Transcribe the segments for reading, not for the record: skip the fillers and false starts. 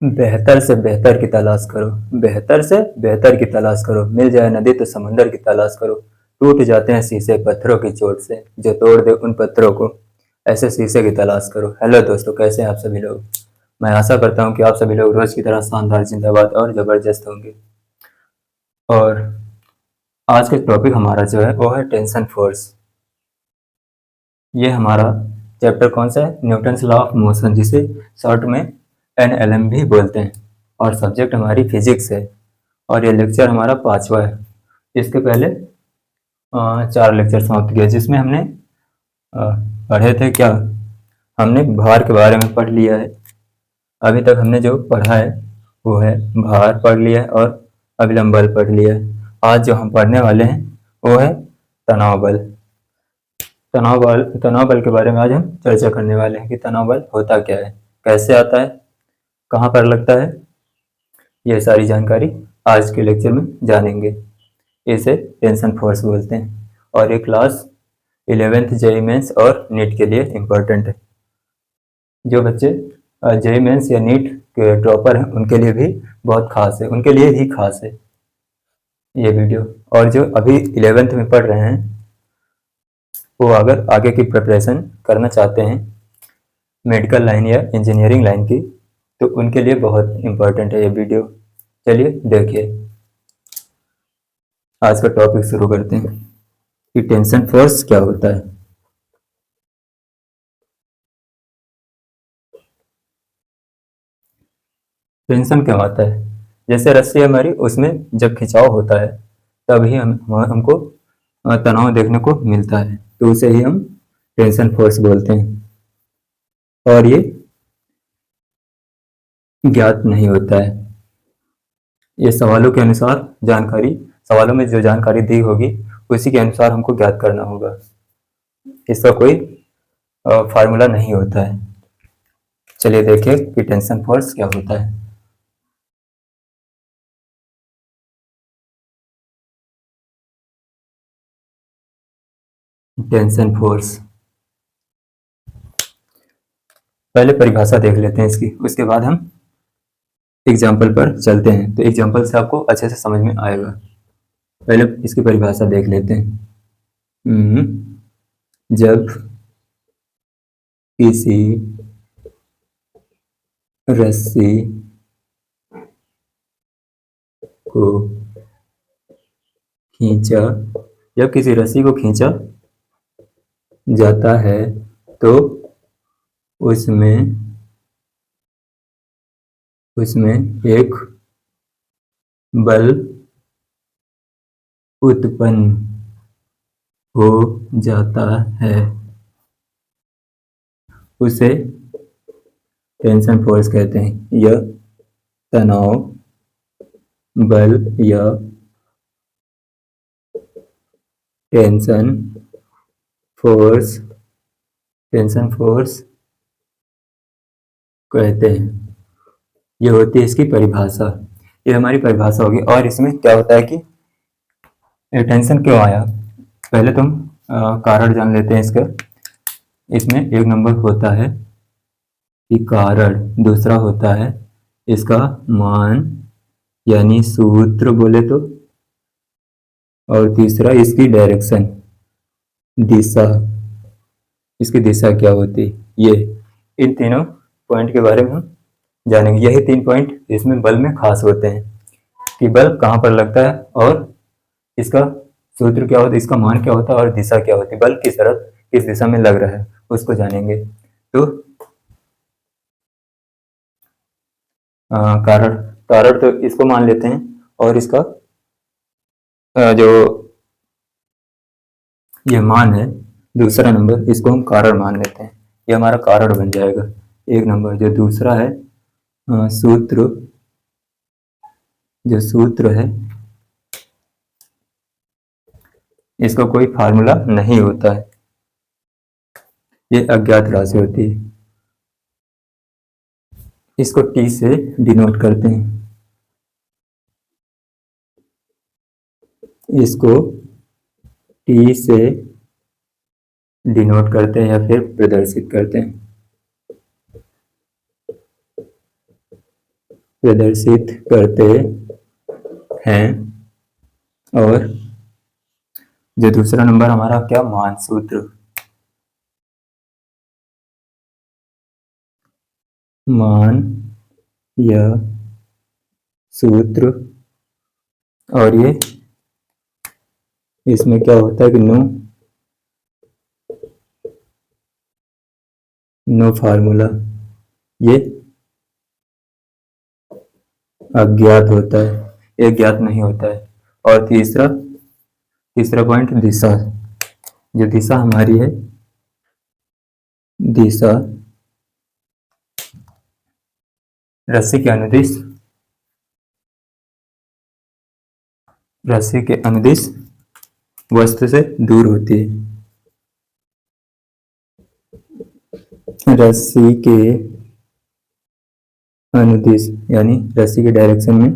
बेहतर से बेहतर की तलाश करो, बेहतर से बेहतर की तलाश करो, मिल जाए नदी तो समंदर की तलाश करो। टूट जाते हैं शीशे पत्थरों की चोट से, जो तोड़ दे उन पत्थरों को, ऐसे शीशे की तलाश करो। हेलो दोस्तों, कैसे हैं आप सभी लोग। मैं आशा करता हूं कि आप सभी लोग रोज की तरह शानदार, जिंदाबाद और जबरदस्त होंगे। और आज का टॉपिक हमारा जो है वो है टेंशन फोर्स। ये हमारा चैप्टर कौन सा है? न्यूटन्स लॉ ऑफ मोशन, जिसे शॉर्ट में NLM भी बोलते हैं। और सब्जेक्ट हमारी फिजिक्स है। और ये लेक्चर हमारा 5वां है। इसके पहले 4 लेक्चर समाप्त किए, जिसमें हमने अ, पढ़े थे क्या? हमने भार के बारे में पढ़ लिया है। अभी तक हमने जो पढ़ा है वो है भार पढ़ लिया है और अविलंब बल पढ़ लिया है। आज जो हम पढ़ने वाले हैं वो है तनाव बल। तनाव बल के बारे में आज हम चर्चा करने वाले हैं कि तनाव बल होता क्या है, कैसे आता है, कहाँ पर लगता है। ये सारी जानकारी आज के लेक्चर में जानेंगे। इसे टेंशन फोर्स बोलते हैं और ये क्लास 11th जेईई मेंस और नीट के लिए इम्पोर्टेंट है। जो बच्चे जेईई मेंस या नीट के टॉपर हैं उनके लिए भी बहुत खास है, उनके लिए ही खास है ये वीडियो। और जो अभी 11th में पढ़ रहे हैं वो अगर आगे की प्रिपरेशन करना चाहते हैं मेडिकल लाइन या इंजीनियरिंग लाइन की, तो उनके लिए बहुत इम्पोर्टेंट है ये वीडियो। चलिए देखिए, आज का टॉपिक शुरू करते हैं कि टेंशन फोर्स क्या होता है। टेंशन क्यों आता है? जैसे रस्सी हमारी, उसमें जब खिंचाव होता है तभी हमको तनाव देखने को मिलता है, तो उसे ही हम टेंशन फोर्स बोलते हैं। और ये ज्ञात नहीं होता है। ये सवालों के अनुसार जानकारी, सवालों में जो जानकारी दी होगी उसी के अनुसार हमको ज्ञात करना होगा। इसका कोई फार्मूला नहीं होता है। चलिए देखिए कि टेंशन फोर्स क्या होता है। टेंशन फोर्स, पहले परिभाषा देख लेते हैं इसकी, उसके बाद हम एग्जाम्पल पर चलते हैं, तो एग्जाम्पल से आपको अच्छे से समझ में आएगा। पहले इसकी परिभाषा देख लेते हैं। जब किसी रस्सी को खींचा जब किसी रस्सी को खींचा जाता है तो उसमें उसमें एक बल उत्पन्न हो जाता है, उसे टेंशन फोर्स कहते हैं। यह तनाव बल या टेंशन फोर्स टेंशन फोर्स कहते हैं। ये होती है इसकी परिभाषा। ये हमारी परिभाषा होगी। और इसमें क्या होता है कि टेंशन क्यों आया, पहले तुम कारण जान लेते हैं इसका। इसमें एक नंबर होता है कि कारण, दूसरा होता है इसका मान यानी सूत्र बोले तो, और तीसरा इसकी डायरेक्शन, दिशा, इसकी दिशा क्या होती है। ये इन तीनों पॉइंट के बारे में हम जानेंगे। यही 3 पॉइंट इसमें बल में खास होते हैं कि बल कहाँ पर लगता है और इसका सूत्र क्या होता है, इसका मान क्या होता है और दिशा क्या होती है, बल किस तरफ किस दिशा में लग रहा है उसको जानेंगे। तो कारण कारण तो इसको मान लेते हैं, और इसका जो ये मान है दूसरा नंबर, इसको हम कारण मान लेते हैं। ये हमारा कारण बन जाएगा एक नंबर। जो दूसरा है सूत्र, जो सूत्र है इसका कोई फार्मूला नहीं होता है, ये अज्ञात राशि होती है। इसको टी से डिनोट करते हैं, इसको टी से डिनोट करते हैं या फिर प्रदर्शित करते हैं। प्रदर्शित करते हैं। और जो दूसरा नंबर हमारा क्या, मानसूत्र। मान या सूत्र। और ये इसमें क्या होता है कि नो फार्मूला, ये अज्ञात होता है, ये ज्ञात नहीं होता है। और तीसरा तीसरा पॉइंट, दिशा। जो दिशा हमारी है, दिशा रस्सी के अनुदिश, रस्सी के अनुदिश वस्तु से दूर होती है। रस्सी के अनुदिश यानी रस्सी के डायरेक्शन में,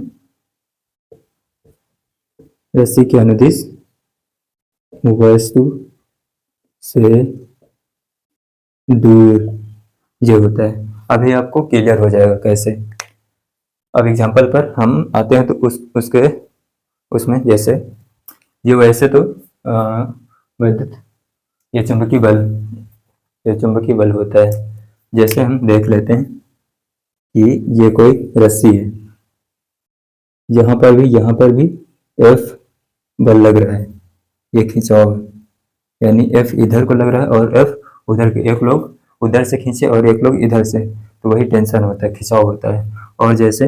रस्सी के अनुदिश वस्तु से दूर ये होता है। अभी आपको क्लियर हो जाएगा कैसे। अब एग्जांपल पर हम आते हैं तो उसके उसमें जैसे ये वैसे तो विद्युत, ये चुंबकीय बल, ये चुंबकीय बल होता है। जैसे हम देख लेते हैं कि ये कोई रस्सी है, यहाँ पर भी एफ बल लग रहा है, ये खिंचाव है, यानी एफ इधर को लग रहा है और एफ उधर के, एक लोग उधर से खींचे और एक लोग इधर से, तो वही टेंशन होता है, खिंचाव होता है। और जैसे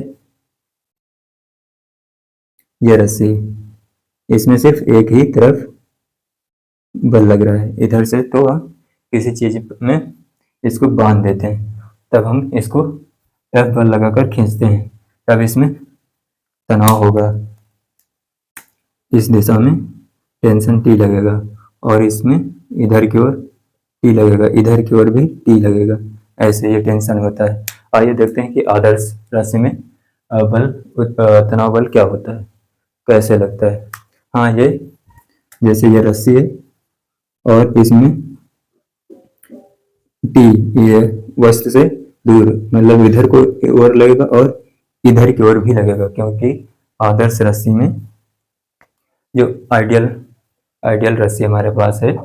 ये रस्सी, इसमें सिर्फ एक ही तरफ बल लग रहा है इधर से, तो हम किसी चीज में इसको बांध देते हैं, तब हम इसको एफ बल लगाकर खींचते हैं, तब इसमें तनाव होगा, इस दिशा में टेंशन टी लगेगा, और इसमें इधर की ओर टी लगेगा, इधर की ओर भी टी लगेगा, ऐसे ये टेंशन होता है। आइए देखते हैं कि आदर्श राशि में तनाव बल क्या होता है, कैसे लगता है। हाँ, ये जैसे ये रस्सी है और इसमें टी, ये वस्तु से दूर, मतलब इधर को ओर लगेगा और इधर की ओर भी लगेगा, क्योंकि आदर्श रस्सी में जो आइडियल आइडियल रस्सी हमारे पास है,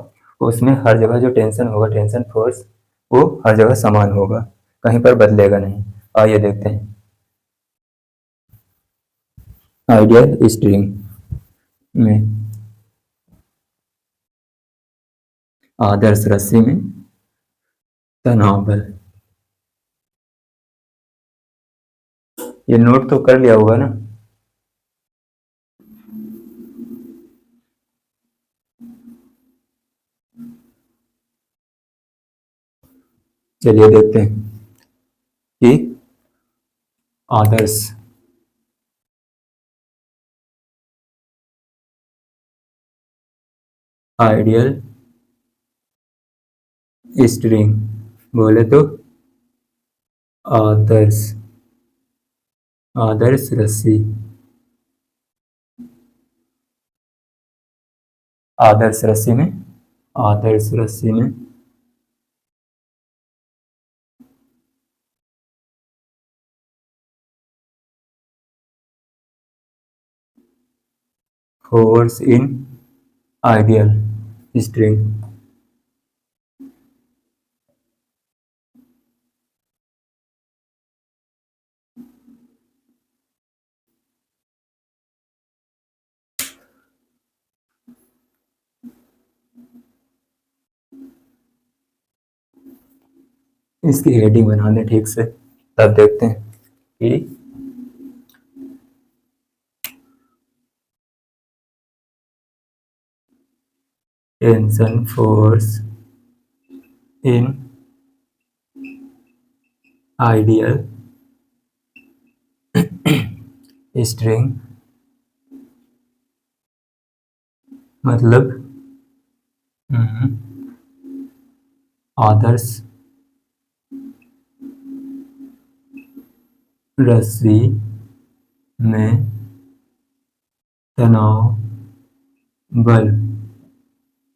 उसमें हर जगह जो टेंशन होगा, टेंशन फोर्स, वो हर जगह समान होगा, कहीं पर बदलेगा नहीं। आइए देखते हैं। आइडियल स्ट्रिंग में, आदर्श रस्सी में तनाव बल, ये नोट तो कर लिया होगा ना। चलिए देखते हैं कि आदर्श आइडियल स्ट्रिंग बोले तो आदर्श आदर्श रस्सी, आदर्श रस्सी में आदर्श रस्सी में फोर्स इन आइडियल स्ट्रिंग, इसकी हेडिंग बना दें ठीक से, तब देखते हैं कि tension force in ideal string मतलब आदर्श रस्सी में तनाव बल।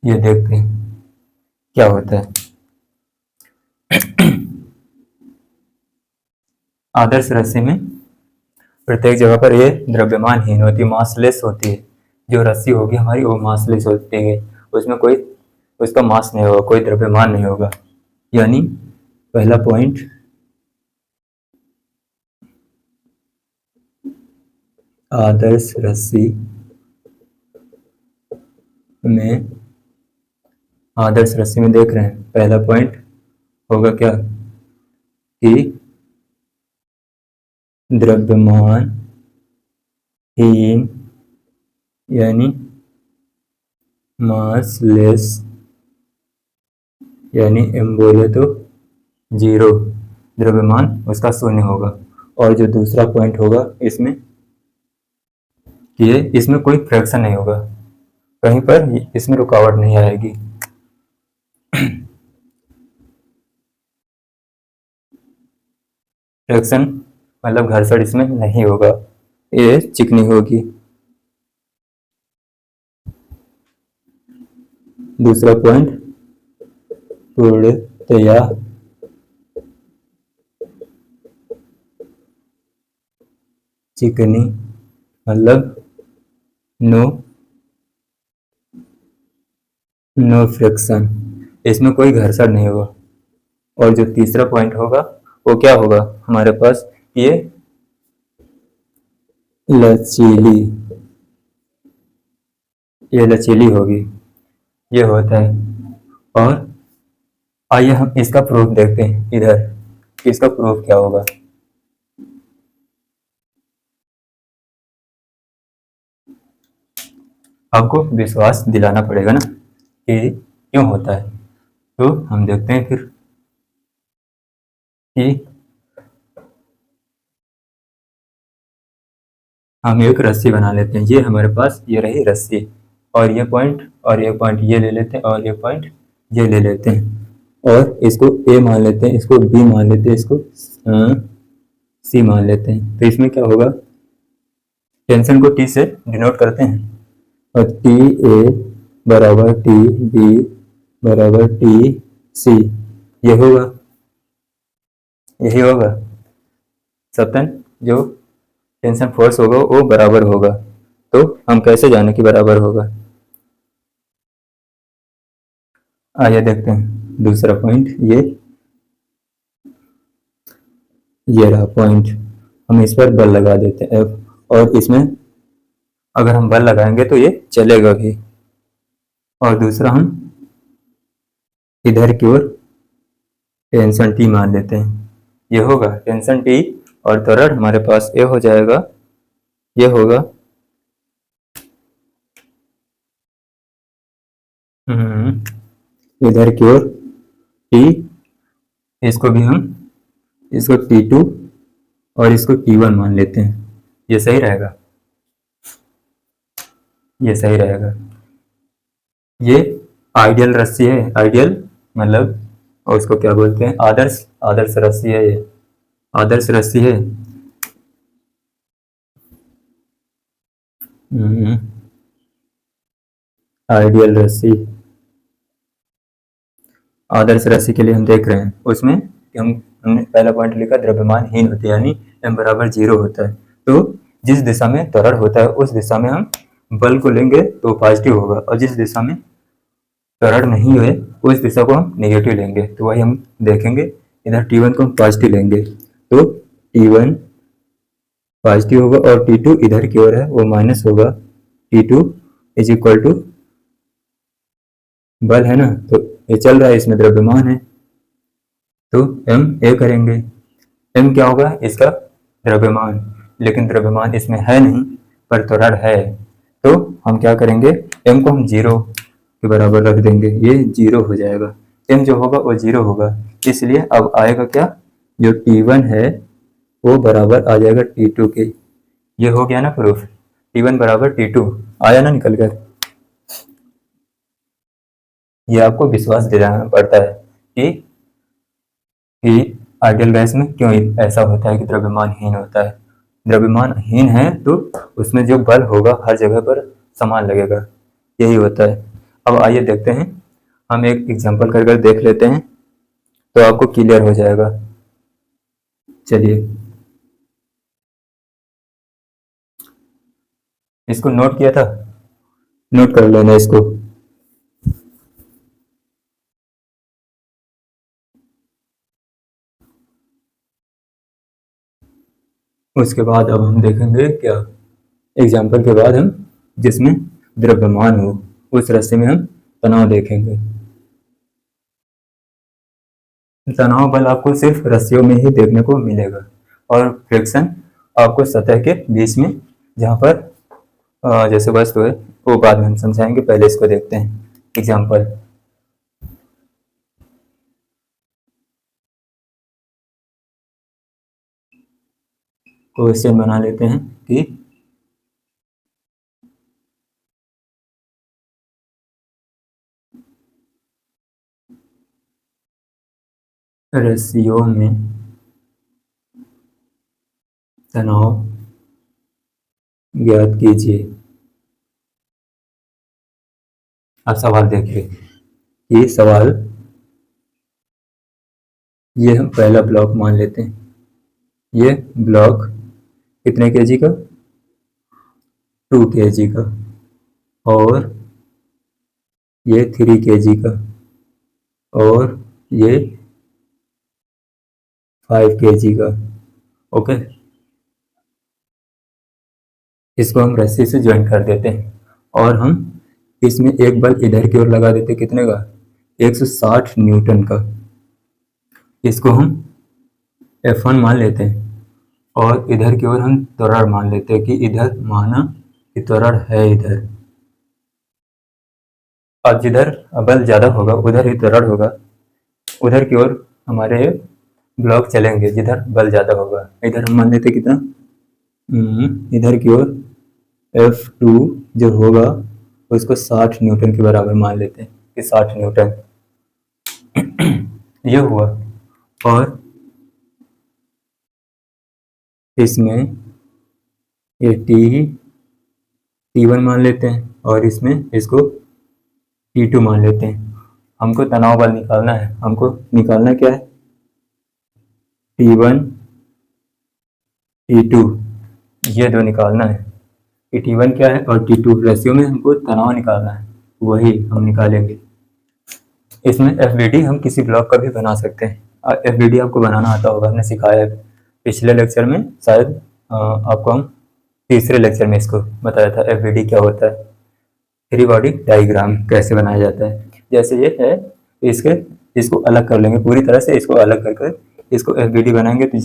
ये देखते हैं क्या होता है। आदर्श रस्सी में प्रत्येक जगह पर ये द्रव्यमानहीन होती है, मासलेस होती है। जो रस्सी होगी हमारी वो मासलेस होती है, उसमें कोई उसका मास नहीं होगा, कोई द्रव्यमान नहीं होगा। यानी पहला पॉइंट आदर्श रस्सी में, आदर्श रस्सी में देख रहे हैं, पहला पॉइंट होगा क्या कि द्रव्यमानहीन यानी मासलेस, यानी एम बोले तो जीरो, द्रव्यमान उसका शून्य होगा। और जो दूसरा पॉइंट होगा इसमें कि ये इसमें कोई फ्रैक्शन नहीं होगा, कहीं पर इसमें रुकावट नहीं आएगी। फ्रैक्शन मतलब घर्षण इसमें नहीं होगा, ये चिकनी होगी। दूसरा पॉइंट पूर्णतया चिकनी मतलब नो फ्रिक्शन, इसमें कोई घर्षण नहीं होगा। और जो तीसरा पॉइंट होगा वो क्या होगा हमारे पास, ये लचीली, ये लचीली होगी, ये होता है। और आइए हम इसका प्रूफ देखते हैं इधर, इसका प्रूफ क्या होगा। आपको विश्वास दिलाना पड़ेगा ना कि क्यों होता है, तो हम देखते हैं फिर कि हम एक रस्सी बना लेते हैं। ये हमारे पास ये रही रस्सी, और ये पॉइंट और ये पॉइंट ये ले लेते हैं, और ये पॉइंट ये ले लेते हैं, और इसको ए मान लेते हैं, इसको बी मान लेते हैं, इसको सी मान लेते हैं। तो इसमें क्या होगा, टेंशन को टी से डिनोट करते हैं, और टी ए बराबर टी बी बराबर टी सी, ये होगा, यही होगा सतन, जो टेंशन फोर्स होगा वो बराबर होगा। तो हम कैसे जाने कि बराबर होगा, आइए देखते हैं दूसरा पॉइंट। ये रहा पॉइंट, हम इस पर बल लगा देते हैं F, और इसमें अगर हम बल लगाएंगे तो ये चलेगा भी। और दूसरा हम इधर की ओर टेंशन टी मान लेते हैं, ये होगा टेंशन टी, और त्वरण हमारे पास ए हो जाएगा, ये होगा इधर की ओर टी, इसको भी हम इसको T2 और इसको T1 मान लेते हैं। ये सही रहेगा, ये सही रहेगा। ये आइडियल रस्सी है, आइडियल मतलब और उसको क्या बोलते हैं, आदर्श, आदर्श रस्सी है ये, आदर्श रस्सी है। आइडियल रस्सी, आदर्श रस्सी के लिए हम देख रहे हैं उसमें हमने पहला पॉइंट लिखा द्रव्यमानहीन होती है, यानी m बराबर जीरो होता है। तो जिस दिशा में त्वरण होता है उस दिशा में हम बल को लेंगे तो पॉजिटिव होगा, और जिस दिशा में त्वरण नहीं है उस दिशा को हम नेगेटिव लेंगे। तो वही हम देखेंगे, इधर T1 को हम पॉजिटिव लेंगे तो T1 पॉजिटिव होगा, और T2 इधर की ओर है वो माइनस होगा। T2 इज इक्वल टू बल है ना, तो ये चल रहा है, इसमें द्रव्यमान है, तो m a करेंगे। m क्या होगा, इसका द्रव्यमान, लेकिन द्रव्यमान इसमें है नहीं पर त्वरण है, तो हम क्या करेंगे, m को हम जीरो के बराबर रख देंगे, ये जीरो हो जाएगा, m जो होगा वो जीरो होगा। इसलिए अब आएगा क्या, जो T1 है वो बराबर आ जाएगा T2 के। ये हो गया ना प्रूफ, T1 बराबर T2 आया ना निकल कर। ये आपको विश्वास दिलाना पड़ता है कि आइडियल गैस में क्यों ऐसा होता है कि द्रव्यमानहीन होता है। द्रव्यमानहीन है तो उसमें जो बल होगा हर जगह पर समान लगेगा, यही होता है। अब आइए देखते हैं, हम एक एग्जांपल कर कर देख लेते हैं तो आपको क्लियर हो जाएगा। चलिए इसको नोट किया था, नोट कर लेना इसको। उसके बाद अब हम देखेंगे क्या, एग्जाम्पल के बाद हम जिसमें द्रव्यमान हो उस रस्सी में हम तनाव देखेंगे। तनाव बल आपको सिर्फ रस्सियों में ही देखने को मिलेगा, और फ्रिक्शन आपको सतह के बीच में जहाँ पर जैसे वस्तु है वो बाद में हम समझाएंगे, पहले इसको देखते हैं एग्जाम्पल। क्वेश्चन बना लेते हैं कि रस्सियों में तनाव ज्ञात कीजिए। अब सवाल देखिए, ये सवाल, ये हम पहला ब्लॉक मान लेते हैं, ये ब्लॉक कितने केजी का, 2 kg का, और ये 3 kg का, और ये 5 kg का। ओके, इसको हम रस्सी से ज्वाइन कर देते हैं, और हम इसमें एक बल इधर की ओर लगा देते, कितने का, 160 न्यूटन का। इसको हम F1 मान लेते हैं, और इधर की ओर हम त्वरण मान लेते हैं कि इधर माना कि त्वरण है इधर, और जिधर बल ज़्यादा होगा उधर ही त्वरण होगा, उधर की ओर हमारे ब्लॉक चलेंगे जिधर बल ज़्यादा होगा। इधर हम मान लेते कितना, इधर की ओर F2 जो होगा उसको 60 न्यूटन के बराबर मान लेते हैं कि 60 न्यूटन ये हुआ। और इसमें ये T1 मान लेते हैं, और इसमें इसको T2 मान लेते हैं। हमको तनाव बल निकालना है, हमको निकालना क्या है, T1 T2 ये दो निकालना है कि T1 क्या है और T2 रेशियो में हमको तनाव निकालना है, वही हम निकालेंगे। इसमें FBD हम किसी ब्लॉक का भी बना सकते हैं। FBD आपको बनाना आता होगा, हमने सिखाया है पिछले लेक्चर में, शायद आपको हम तीसरे लेक्चर में इसको बताया था FBD क्या होता है, फ्री बॉडी डायग्राम कैसे बनाया जाता है। जैसे ये है, इसको अलग कर लेंगे पूरी तरह से, इसको अलग कर इसको FBD बनाएंगे, तो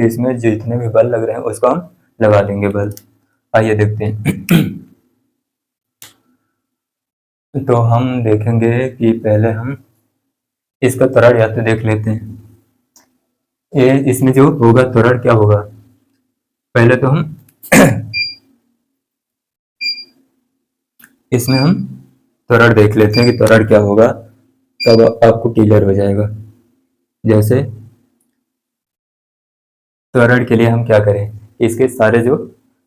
इसमें जितने भी बल लग रहे हैं उसको हम लगा देंगे बल। आइए देखते हैं। तो हम देखेंगे कि पहले हम इसका त्वरण या तो देख लेते हैं। ये इसमें जो होगा त्वरण क्या होगा, पहले तो हम इसमें हम त्वरण देख लेते हैं कि त्वरण क्या होगा, तब आपको क्लियर हो जाएगा। जैसे त्वरण के लिए हम क्या करें, इसके सारे जो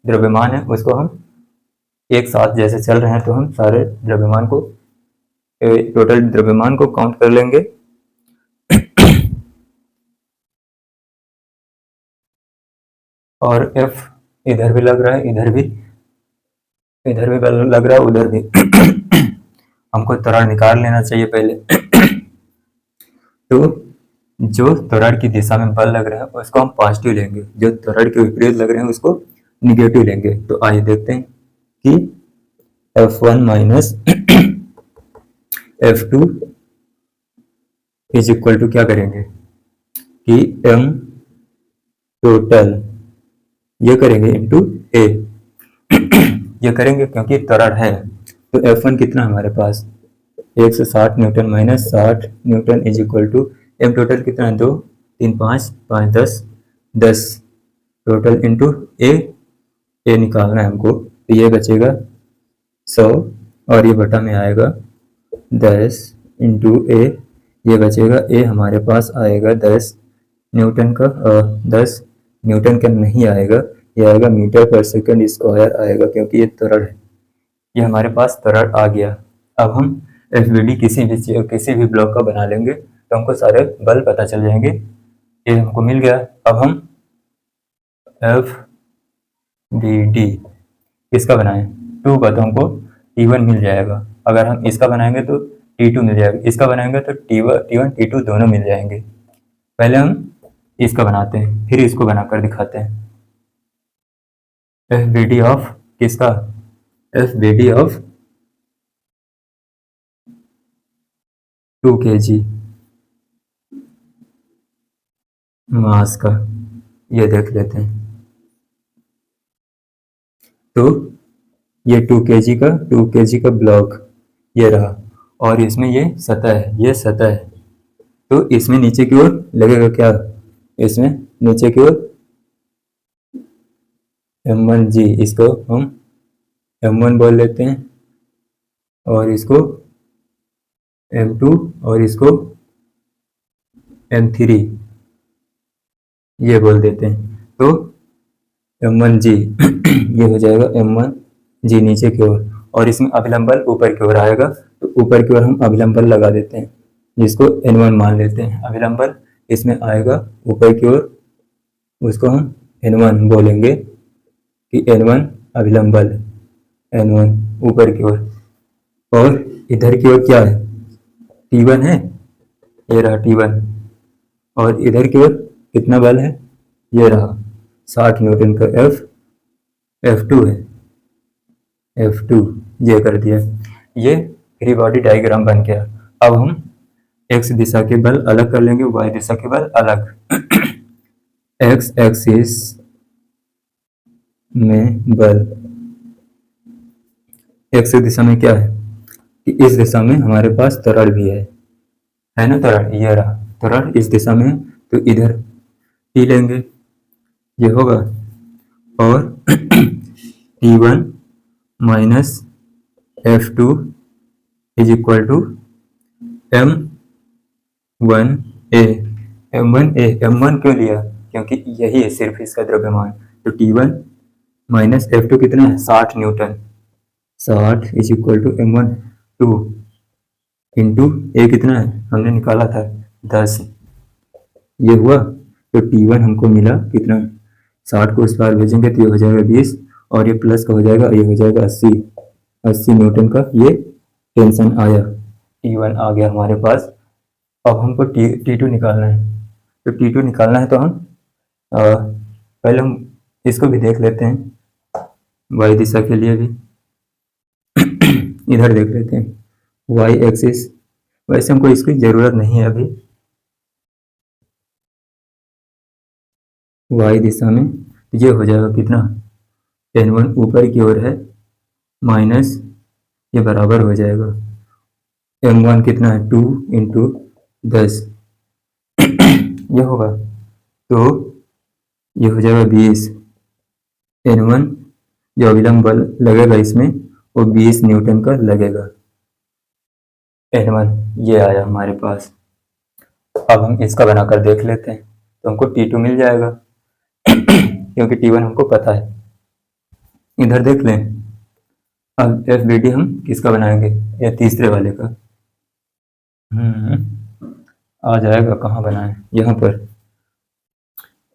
द्रव्यमान है उसको हम एक साथ जैसे चल रहे हैं, तो हम सारे द्रव्यमान को, टोटल द्रव्यमान को काउंट कर लेंगे। और F इधर भी लग रहा है, इधर भी लग रहा है, उधर भी। हमको त्वरण निकाल लेना चाहिए पहले। तो जो त्वरण की दिशा में बल लग रहा है उसको हम पॉजिटिव लेंगे, जो त्वरण के विपरीत लग रहे हैं उसको निगेटिव लेंगे। तो आइए देखते हैं कि F1 minus F2 is equal to क्या करेंगे कि M टोटल ये करेंगे इंटू A, ये करेंगे क्योंकि त्वरण है। तो F1 कितना हमारे पास 160 newton minus 60 newton is equal to M total कितना है, 2 3 5 5 10 टोटल इंटू A निकालना है हमको, तो ये बचेगा 100, और ये बटा में आएगा 10 इंटू A, ये बचेगा A हमारे पास आएगा 10 न्यूटन का, 10 न्यूटन का नहीं आएगा, ये आएगा मीटर पर सेकंड स्क्वायर आएगा, क्योंकि ये त्वरण है। ये हमारे पास त्वरण आ गया। अब हम FBD किसी भी ब्लॉक का बना लेंगे तो हमको सारे बल पता चल जाएंगे। ये हमको मिल गया। अब हम FBD किसका बनाएं, टू का, तो हमको T1 मिल जाएगा। अगर हम इसका बनाएंगे तो T2 मिल जाएगा, इसका बनाएंगे तो T1 T2 दोनों मिल जाएंगे। पहले हम इसका बनाते हैं, फिर इसको बनाकर दिखाते हैं। FBD ऑफ किसका, FBD ऑफ 2 kg मास का, ये देख लेते हैं। तो ये 2 kg का ब्लॉक ये रहा, और इसमें ये सतह है, ये सतह है। तो इसमें नीचे की ओर लगेगा क्या, इसमें नीचे की ओर M1G, इसको हम M1 बोल लेते हैं, और इसको M2 और इसको M3 ये बोल देते हैं। तो M1G ये हो जाएगा M1G नीचे की ओर, और इसमें अभिलंब बल ऊपर की ओर आएगा, तो ऊपर की ओर हम अभिलंब बल लगा देते हैं, जिसको N1 मान लेते हैं। अभिलंब बल इसमें आएगा ऊपर की ओर, उसको हम N1 बोलेंगे कि N1 अभिलंब बल, N1 ऊपर की ओर। और इधर की ओर क्या है, T1 है, ये रहा T1, और इधर की ओर कितना बल है, ये रहा 60 न्यूटन का F2 है, F2 ये कर दिया। ये फ्री बॉडी डायग्राम बन गया। अब हम x दिशा के बल अलग कर लेंगे, y दिशा के बल अलग। x एक्सिस में बल, x दिशा में क्या है कि इस दिशा में हमारे पास त्वरण भी है ना, त्वरण ये रहा, त्वरण इस दिशा में है, तो इधर T लेंगे, ये होगा, और T1 minus F2 is equal to M1A। M1 क्यों लिया, क्योंकि यही है सिर्फ इसका द्रव्यमान। तो T1 माइनस F2 कितना है, 60 newton, 60 is equal to M1 2 into A कितना है, हमने निकाला था 10, ये हुआ। तो T1 हमको मिला कितना, 60 को उस पार भेजेंगे तो ये हो जाएगा 20, और ये प्लस का हो जाएगा, ये हो जाएगा 80 न्यूटन का ये टेंशन आया, T1 आ गया हमारे पास। अब हमको T2 निकालना है। तो T2 निकालना है तो हम पहले हम इसको भी देख लेते हैं, y दिशा के लिए भी इधर देख लेते हैं y एक्सिस। वैसे हमको इसकी ज़रूरत नहीं है अभी, y दिशा में ये हो जाएगा कितना, N1 ऊपर की ओर है, माइनस ये बराबर हो जाएगा M1 कितना है, 2 इंटू 10 ये होगा, तो ये हो जाएगा 20। N1 जो अभिलंब बल लगेगा इसमें वो 20 न्यूटन का लगेगा, N1 ये आया हमारे पास। अब हम इसका बनाकर देख लेते हैं, तो हमको T2 मिल जाएगा क्योंकि T1 हमको पता है। इधर देख लें, अब FBD हम किसका बनाएंगे, ये तीसरे वाले का। आ जाएगा, कहाँ बनाएं, यहाँ पर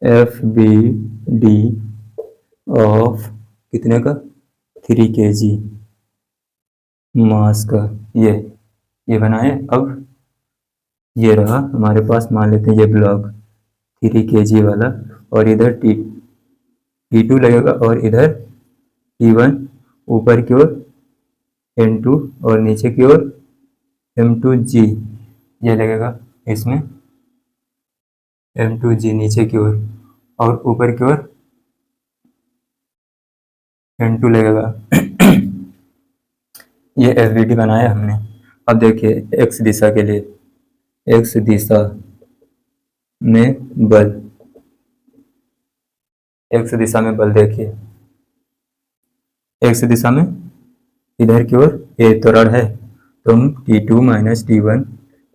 FBD ऑफ कितने का, 3 kg मास का, ये बनाए। अब ये रहा हमारे पास, मान लेते हैं ये ब्लॉक 3 kg वाला, और इधर T2 लगेगा, और इधर T1 ऊपर की ओर N2 और नीचे की ओर M2G ये लगेगा, इसमें M2G नीचे की ओर, और ऊपर की ओर N2 लगेगा ये FBD बनाया हमने। अब देखिए x दिशा के लिए, x दिशा में बल, x दिशा में बल देखिए, x दिशा में इधर की ओर a त्वरण है, तो हम T2 minus T1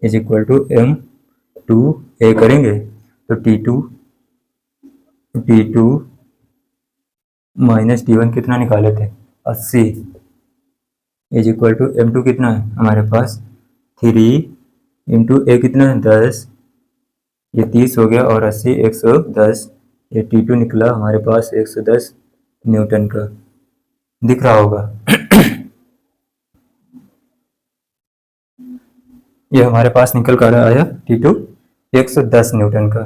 is equal to M2A करेंगे। तो T2 माइनस T1 कितना निकाले थे, 80 इज इक्वल टू M2 कितना है हमारे पास, 3 इंटू A कितना है, 10, ये 30 हो गया, और 80 110, ये T2 निकला हमारे पास 110 न्यूटन का। दिख रहा होगा। ये हमारे पास निकल कर आया T2 110 न्यूटन का।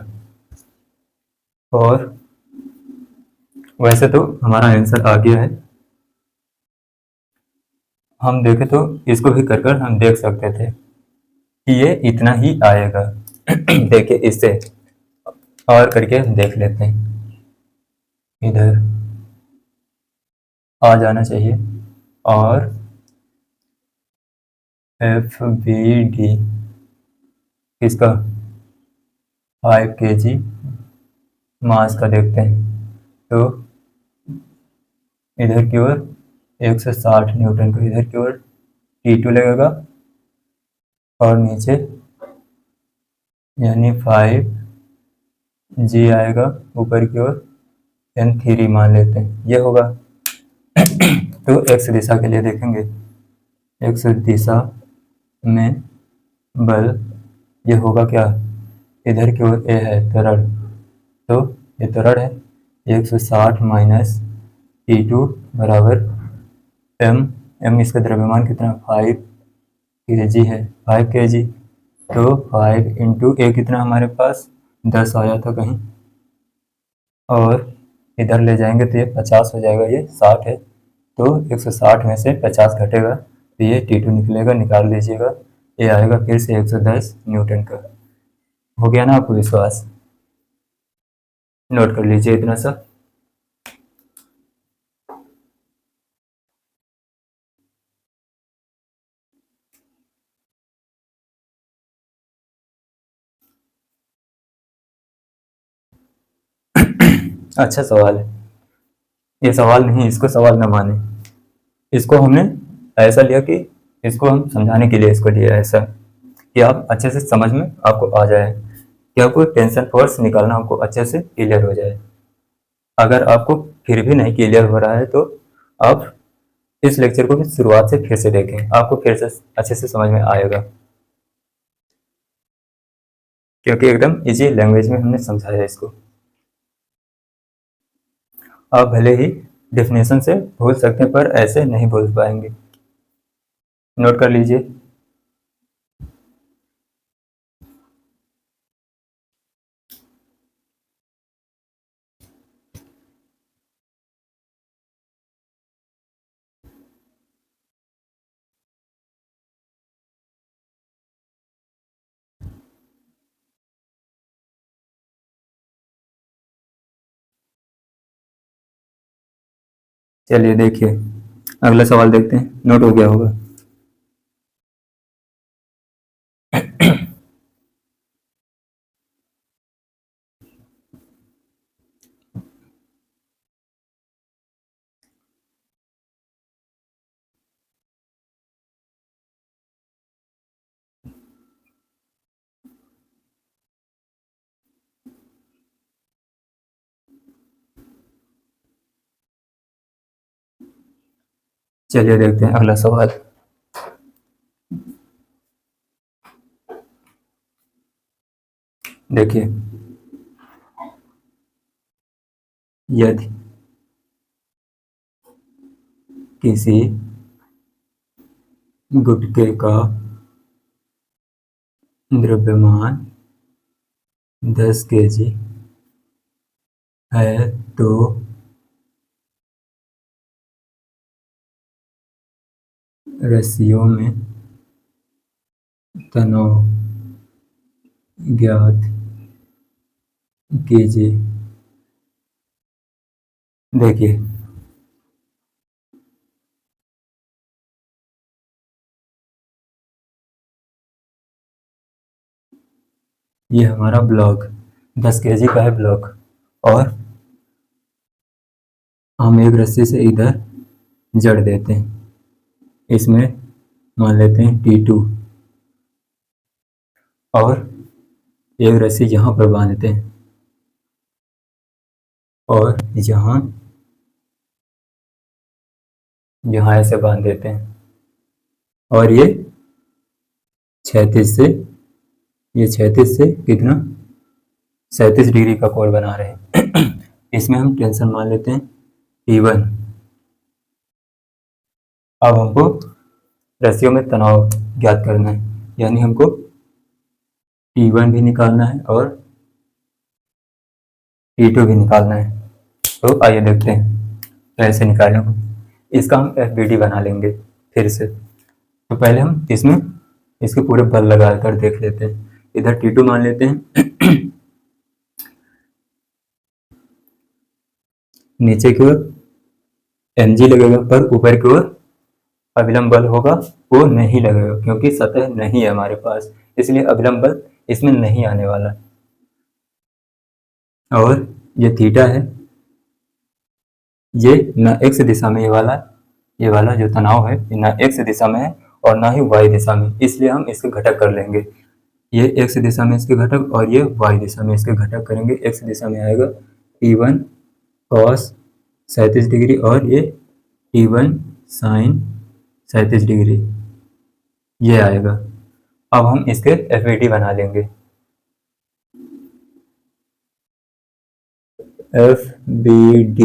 और वैसे तो हमारा आंसर आ गया है, हम देखें तो इसको भी कर कर हम देख सकते थे कि ये इतना ही आएगा। देखिए इससे और करके हम देख लेते हैं, इधर आ जाना चाहिए। और FBD इसका 5 kg मास का देखते हैं, तो इधर की ओर 160 न्यूटन का, इधर की ओर T2 लगेगा और नीचे यानी 5G आएगा ऊपर की ओर, N3 मान लेते हैं ये होगा। तो x दिशा के लिए देखेंगे, x दिशा में बल ये होगा क्या, इधर की ओर a है त्वरण, तो ये त्वरण है 160 माइनस T2 बराबर m इसका द्रव्यमान कितना 5 kg है, 5 kg, तो 5 इंटू a कितना हमारे पास 10 आया था कहीं, और इधर ले जाएंगे तो ये 50 हो जाएगा, ये 60 है, तो 160 में से 50 घटेगा तो ये T2 निकलेगा, निकाल लीजिएगा, ये आएगा फिर से 110 न्यूटन का। हो गया ना आपको विश्वास, नोट कर लीजिए इतना सा। अच्छा सवाल है, ये सवाल नहीं, इसको सवाल ना माने, इसको हमने ऐसा लिया कि इसको हम समझाने के लिए इसको लिया ऐसा कि आप अच्छे से समझ में आपको आ जाए, कि आपको टेंशन फोर्स निकालना आपको अच्छे से क्लियर हो जाए। अगर आपको फिर भी नहीं क्लियर हो रहा है तो आप इस लेक्चर को भी शुरुआत से फिर से देखें, आपको फिर से अच्छे से समझ में आएगा, क्योंकि एकदम इजी लैंग्वेज में हमने समझाया इसको। आप भले ही डेफिनेशन से भूल सकते हैं पर ऐसे नहीं भूल पाएंगे, नोट कर लीजिए। चलिए देखिए अगला सवाल देखते हैं, नोट हो गया होगा। चलिए देखते हैं अगला सवाल। देखिए यदि किसी गुटके का द्रव्यमान 10 kg है तो रस्सियों में तनाव ज्ञात कीजिए। देखिए ये हमारा ब्लॉक 10 kg का है ब्लॉक, और हम एक रस्सी से इधर जड़ देते हैं, इसमें मान लेते हैं T2, और एक रस्सी यहाँ पर बांधते हैं और यहाँ ऐसे बांध देते हैं, और ये 36 से कितना 37 डिग्री का कोण बना रहे हैं। इसमें हम टेंशन मान लेते हैं T1, अब हमको रस्सियों में तनाव ज्ञात करना है, यानी हमको T1 भी निकालना है और T2 भी निकालना है। तो आइए देखते हैं कैसे निकालें। इसका हम FBD बना लेंगे फिर से। तो पहले हम इसमें इसके पूरे बल लगा कर देख लेते हैं। इधर T2 मान लेते हैं नीचे की ओर mg लगेगा, पर ऊपर की ओर अभिलंब बल होगा वो नहीं लगेगा, क्योंकि सतह नहीं है हमारे पास, इसलिए अभिलंब बल इसमें नहीं आने वाला। और ये थीटा है, ये न x दिशा में ये वाला जो तनाव है ये न x दिशा में है और ना ही y दिशा में, इसलिए हम इसके घटक कर लेंगे। ये x दिशा में इसके घटक और ये y दिशा में इसके घटक करेंगे। x दिशा में आएगा T1 cos 37 डिग्री और ये T1 sin 37 डिग्री, ये आएगा। अब हम इसके FBD बना लेंगे। FBD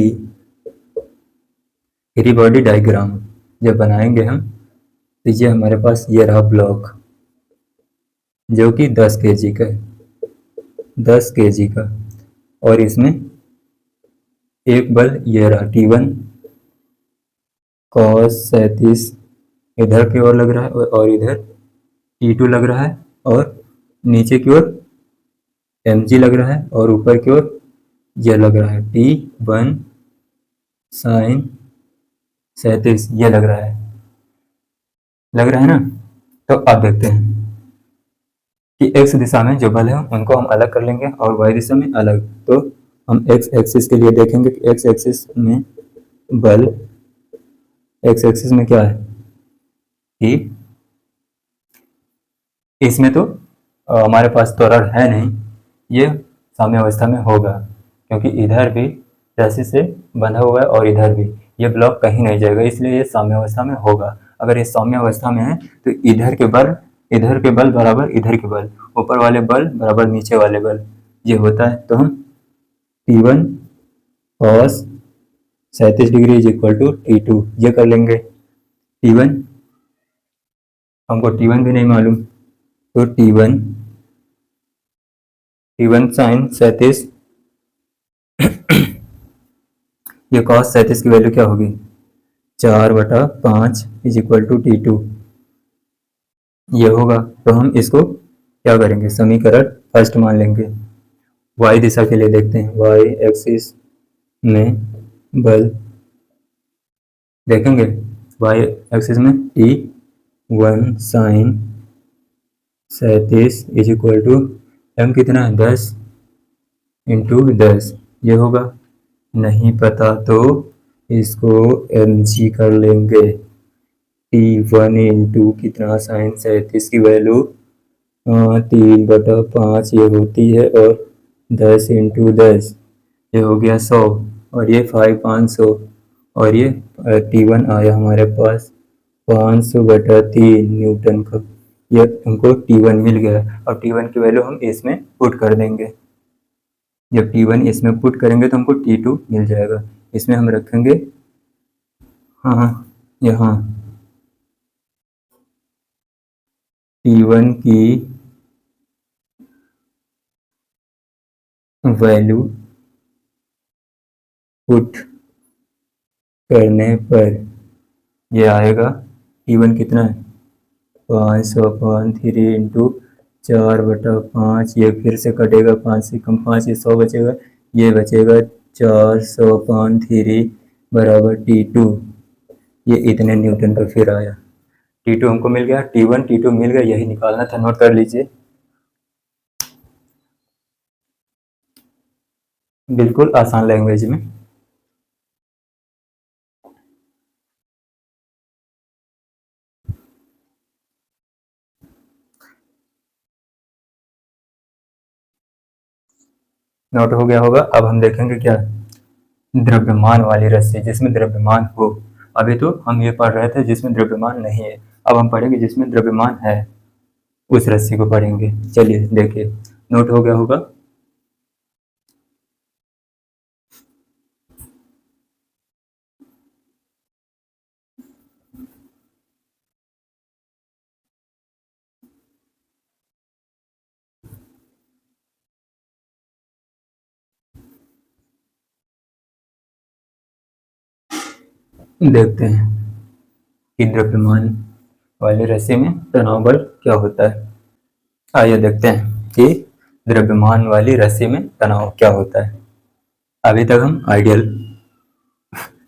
फ्री बॉडी डायग्राम जब बनाएंगे हम, तो ये हमारे पास ये रहा ब्लॉक जो कि 10 kg का है, 10 kg का, और इसमें एक बल ये रहा T1 cos 37 इधर की ओर लग रहा है और इधर T2 लग रहा है, और नीचे की ओर mg लग रहा है और ऊपर की ओर यह लग रहा है T1 sin 37, ये लग रहा है ना। तो अब देखते हैं कि x दिशा में जो बल है उनको हम अलग कर लेंगे और y दिशा में अलग। तो हम x एक्सिस के लिए देखेंगे कि x एक्सिस में बल, x एक्सिस में क्या है कि इसमें तो हमारे पास त्वरण है नहीं, ये साम्यावस्था में होगा, क्योंकि इधर भी रस्सी से बंधा हुआ है और इधर भी, ये ब्लॉक कहीं नहीं जाएगा, इसलिए ये साम्यावस्था में होगा। अगर ये साम्यावस्था में है तो इधर के बल बराबर इधर के बल, ऊपर वाले बल बराबर नीचे वाले बल, ये होता है। तो हम T1 cos 37 degree is equal to T2 ये कर लेंगे। T1 हमको T1 भी नहीं मालूम, तो T1 sin 37 ये cos 37 की वैल्यू क्या होगी 4/5 इज इक्वल टू T2 ये होगा। तो हम इसको क्या करेंगे, समीकरण फर्स्ट मान लेंगे। y दिशा के लिए देखते हैं, y एक्सिस में बल देखेंगे, y एक्सिस में T1 sin 37 is equal to m कितना है 10 इंटू 10, ये होगा। नहीं पता तो इसको mg कर लेंगे। T1 इंटू कितना sin 37 की वैल्यू 3/5 ये होती है, और 10 इंटू 10 ये हो गया 100, और ये 500, और ये T1 आया हमारे पास 500/3 न्यूटन का। ये हमको T1 मिल गया, और T1 की वैल्यू हम इसमें पुट कर देंगे। जब T1 इसमें पुट करेंगे तो हमको T2 मिल जाएगा। इसमें हम रखेंगे हाँ यहाँ T1 की वैल्यू पुट करने पर ये आएगा T1 कितना है 500/3 इंटू 4/5, ये फिर से कटेगा, 5 से कम 5, ये 100 बचेगा, ये बचेगा 400/3 बराबर T2, ये इतने न्यूटन का फिर आया। T2 हमको मिल गया, T1 T2 मिल गया, यही निकालना था, नोट कर लीजिए। बिल्कुल आसान लैंग्वेज में। नोट हो गया होगा। अब हम देखेंगे क्या, द्रव्यमान वाली रस्सी जिसमें द्रव्यमान हो। अभी तो हम ये पढ़ रहे थे जिसमें द्रव्यमान नहीं है, अब हम पढ़ेंगे जिसमें द्रव्यमान है, उस रस्सी को पढ़ेंगे। चलिए देखिए, नोट हो गया होगा। देखते हैं कि द्रव्यमान वाली रस्सी में तनाव बल क्या होता है। आइए देखते हैं कि द्रव्यमान वाली रस्सी में तनाव क्या होता है। अभी तक हम आइडियल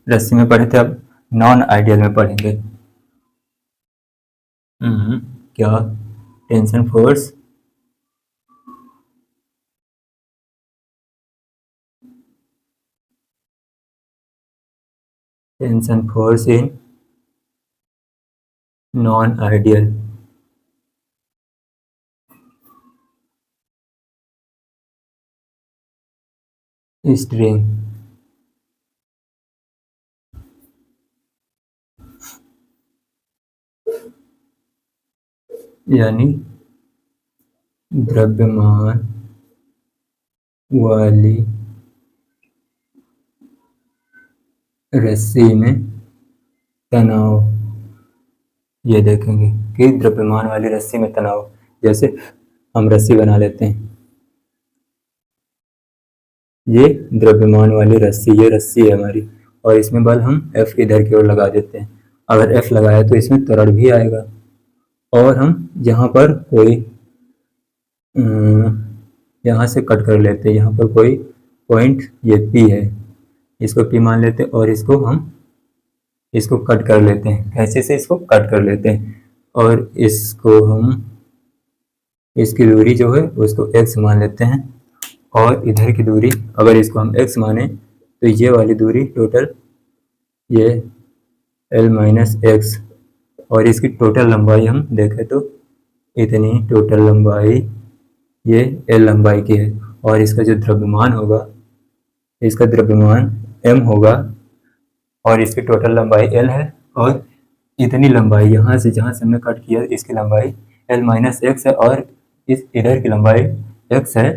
रस्सी में पढ़े थे, अब नॉन आइडियल में पढ़ेंगे। क्या? Tension force in non ideal string. यानी द्रव्यमान वाली रस्सी में तनाव। ये देखेंगे कि द्रव्यमान वाली रस्सी में तनाव, जैसे हम रस्सी बना लेते हैं, ये द्रव्यमान वाली रस्सी, ये रस्सी है हमारी, और इसमें बल हम F इधर की ओर लगा देते हैं। अगर F लगाया तो इसमें त्वरण भी आएगा, और हम यहाँ पर कोई यहाँ से कट कर लेते हैं, यहाँ पर कोई पॉइंट ये P है, इसको P मान लेते हैं, और इसको हम इसको कट कर लेते हैं, कैसे से इसको कट कर लेते हैं, और इसको हम इसकी दूरी जो है उसको x मान लेते हैं, और इधर की दूरी अगर इसको हम x माने तो ये वाली दूरी टोटल ये l माइनस एक्स, और इसकी टोटल लंबाई हम देखें तो इतनी टोटल लंबाई ये l लंबाई की है, और इसका जो द्रव्यमान होगा, इसका द्रव्यमान m होगा, और इसकी टोटल लंबाई l है, और इतनी लंबाई यहाँ से जहाँ से हमने कट किया इसकी लंबाई l माइनस एक्स है, और इस इधर की लंबाई x है।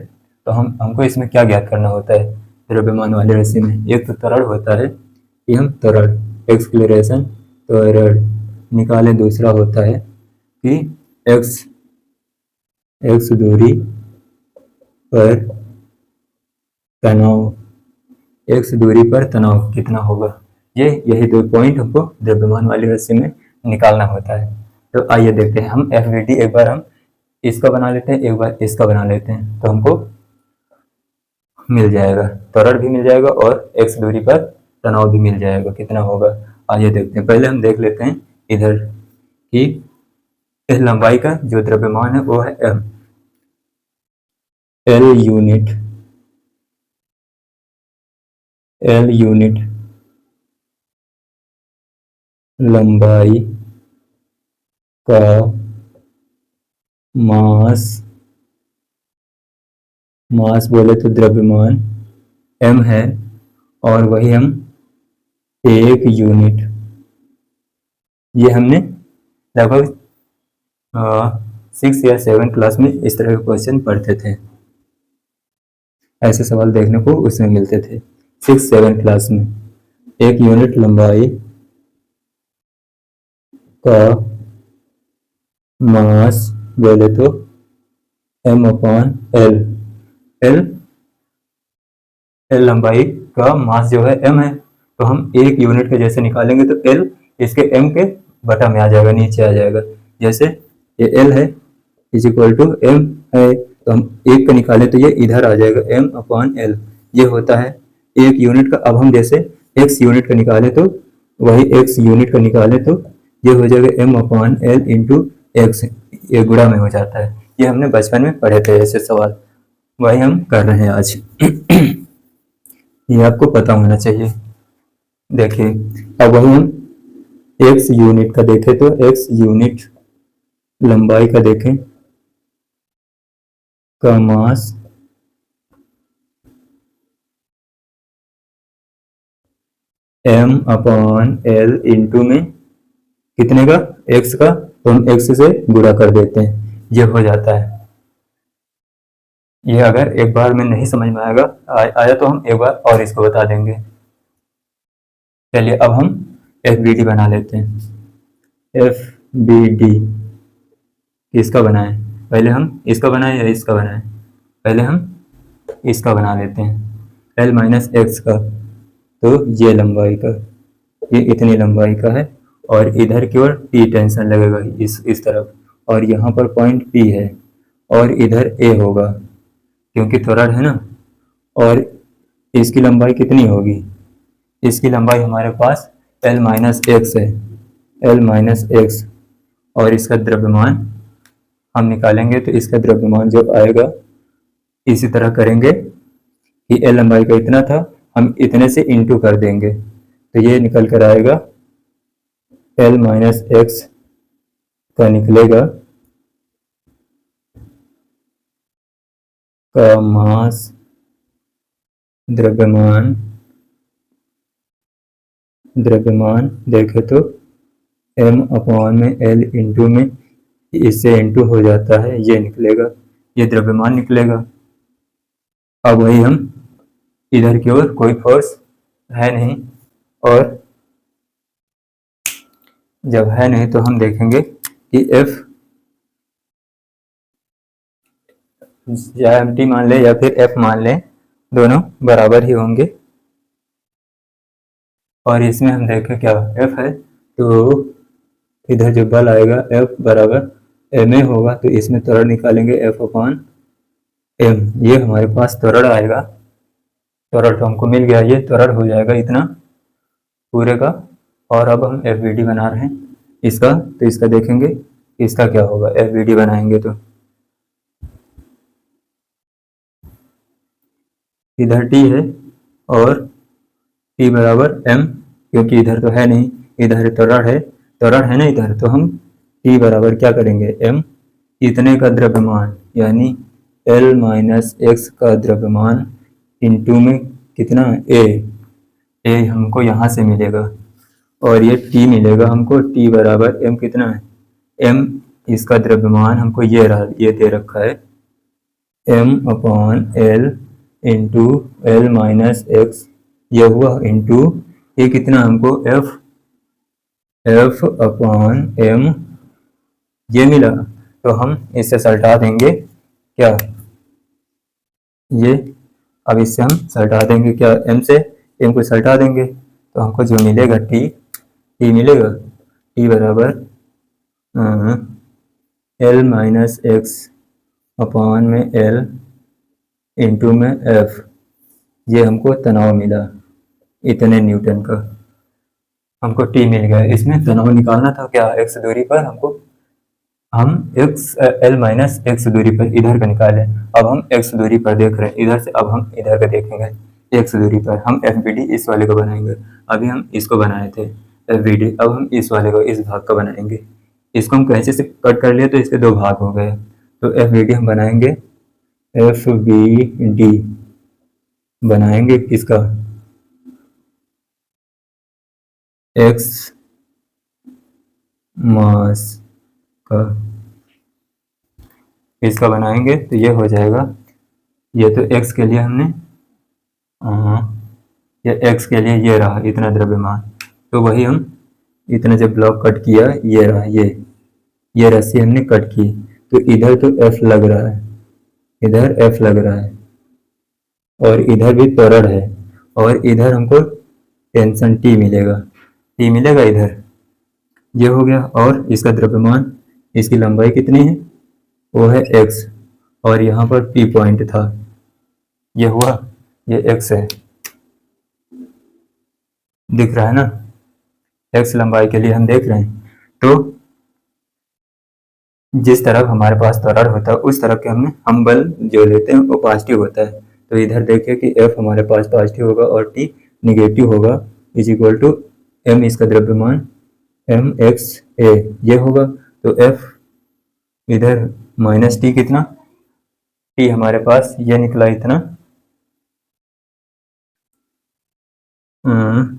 तो हमको इसमें क्या ज्ञात करना होता है द्रव्यमान वाली रस्सी में? एक तो त्वरण होता है कि हम त्वरण एक्सलेरेशन त्वरण निकालें, दूसरा होता है कि x दूरी पर तनाव, x दूरी पर तनाव कितना होगा, यही दो पॉइंट हमको द्रव्यमान वाली रस्सी में निकालना होता है। तो आइए देखते हैं हम FVD, एक बार हम इसका बना लेते हैं, एक बार इसका बना लेते हैं, तो हमको मिल जाएगा, त्वरण भी मिल जाएगा और x दूरी पर तनाव भी मिल जाएगा, कितना होगा। आइए देखते हैं। पहले हम देख लेते हैं इधर कि इस लंबाई का जो द्रव्यमान है वो है m, l यूनिट लंबाई का मास बोले तो द्रव्यमान m है, और वही हम एक यूनिट, ये हमने लगभग 6 या 7 क्लास में इस तरह के क्वेश्चन पढ़ते थे, ऐसे सवाल देखने को उसमें मिलते थे 6-7 क्लास में। एक यूनिट लंबाई का मास बोले तो m/l, l लंबाई का मास जो है m है, तो हम एक यूनिट के जैसे निकालेंगे तो l इसके m के बटा में आ जाएगा, नीचे आ जाएगा। जैसे ये l है इज इक्वल टू m है, तो हम एक का निकालें तो ये इधर आ जाएगा m/l, ये होता है एक यूनिट का। अब हम जैसे x यूनिट का निकाले तो वही x यूनिट का निकाले तो ये हो जाएगा m/l इंटू एक्स, ये गुणा में हो जाता है। ये हमने बचपन में पढ़े थे ऐसे सवाल, वही हम कर रहे हैं आज। ये आपको पता होना चाहिए। देखिए अब वही हम x यूनिट का देखें तो x यूनिट लंबाई का देखें का मास m/l इंटू में कितने का, x का, तो हम x से गुणा कर देते हैं, ये हो जाता है। ये अगर एक बार में नहीं समझ में आया तो हम एक बार और इसको बता देंगे। चलिए अब हम FBD बना लेते हैं। FBD किसका बनाएं? पहले हम इसका बनाएं या इसका बनाएं? पहले हम इसका बना लेते हैं, l माइनस एक्स का, तो ये लंबाई का ये इतनी लंबाई का है और इधर की ओर टी टेंशन लगेगा इस तरफ, और यहाँ पर पॉइंट पी है और इधर ए होगा क्योंकि त्वरण है ना। और इसकी लंबाई कितनी होगी, इसकी लंबाई हमारे पास L माइनस एक्स है, L माइनस एक्स। और इसका द्रव्यमान हम निकालेंगे तो इसका द्रव्यमान जो आएगा इसी तरह करेंगे कि L लंबाई का इतना था, हम इतने से इंटू कर देंगे तो ये निकल कर आएगा L माइनस एक्स का निकलेगा का मास द्रव्यमान देखे तो m अपॉन में L इंटू में इससे इंटू हो जाता है, ये निकलेगा, ये द्रव्यमान निकलेगा। अब वही हम इधर की ओर कोई फोर्स है नहीं, और जब है नहीं तो हम देखेंगे कि F या mt मान लें या फिर F मान लें, दोनों बराबर ही होंगे। और इसमें हम देखें क्या F है तो इधर जो बल आएगा F बराबर ma होगा, तो इसमें त्वरण निकालेंगे F अपॉन m, ये हमारे पास त्वरण आएगा। त्वरण तो हमको मिल गया, ये त्वरण हो जाएगा इतना पूरे का। और अब हम FVD बना रहे हैं इसका, तो इसका देखेंगे इसका क्या होगा। FVD बनाएंगे तो इधर T है और T बराबर m, क्योंकि इधर तो है नहीं, इधर त्वरण है ना इधर, तो हम T बराबर क्या करेंगे m, इतने का द्रव्यमान यानी L माइनस एक्स का द्रव्यमान इंटू में कितना a हमको यहाँ से मिलेगा और ये T मिलेगा हमको। T बराबर m कितना है m, इसका द्रव्यमान हमको ये रहा, ये दे रखा है m upon L into L minus x, ये हुआ इंटू ये कितना हमको F अपॉन m ये मिला। तो हम इससे सल्टा देंगे क्या, ये अब इससे हम सल्टा देंगे क्या, m से m को सल्टा देंगे तो हमको जो मिलेगा T मिलेगा। T बराबर L माइनस एक्स अपॉन में L इंटू में F, ये हमको तनाव मिला इतने न्यूटन का, हमको T मिल गया। इसमें तनाव निकालना था क्या, x दूरी पर हमको, हम L माइनस एक्स दूरी पर इधर का निकाले। अब हम x दूरी पर देख रहे हैं इधर से, अब हम इधर का देखेंगे x दूरी पर। हम FVD इस वाले को बनाएंगे, अभी हम इसको बनाए थे FVD, अब हम इस वाले को इस भाग का बनाएंगे। इसको हम कैसे से कट कर लिए तो इसके दो भाग हो गए, तो FVD हम बनाएंगे, FVD बनाएंगे किसका, x मास का, इसका बनाएंगे तो ये हो जाएगा। ये तो x के लिए हमने ये x के लिए ये रहा इतना द्रव्यमान, तो वही हम इतना जब ब्लॉक कट किया ये रहा, ये रस्सी हमने कट की, तो इधर तो F लग रहा है, इधर F लग रहा है और इधर भी त्वरण है और इधर हमको टेंशन T मिलेगा इधर, ये हो गया। और इसका द्रव्यमान, इसकी लंबाई कितनी है वो है x, और यहाँ पर P पॉइंट था, ये हुआ, ये x है, दिख रहा है ना, x लंबाई के लिए हम देख रहे हैं। तो जिस तरफ हमारे पास त्वरण होता है उस तरफ के हम बल जो लेते हैं वो पॉजिटिव होता है। तो इधर देखिए कि F हमारे पास पॉजिटिव होगा और T निगेटिव होगा, इज इक्वल टू m इसका द्रव्यमान mxa ये होगा। तो F इधर माइनस T कितना, T हमारे पास ये निकला इतना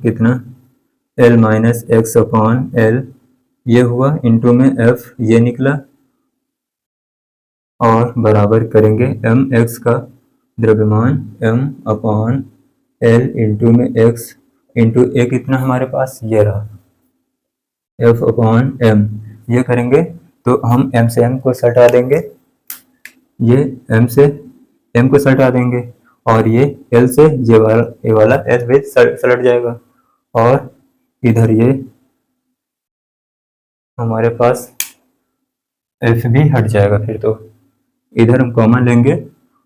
कितना L minus x upon L ये हुआ, इंटू में F ये निकला, और बराबर करेंगे mx का द्रव्यमान m अपॉन L इंटू में x इंटू a कितना हमारे पास ये रहा F अपॉन m, ये करेंगे तो हम m से m को सटा देंगे, ये m से m को सटा देंगे और ये L से ये वाला L भी सलट जाएगा, और इधर ये हमारे पास एफ भी हट जाएगा। फिर तो इधर हम कॉमन लेंगे,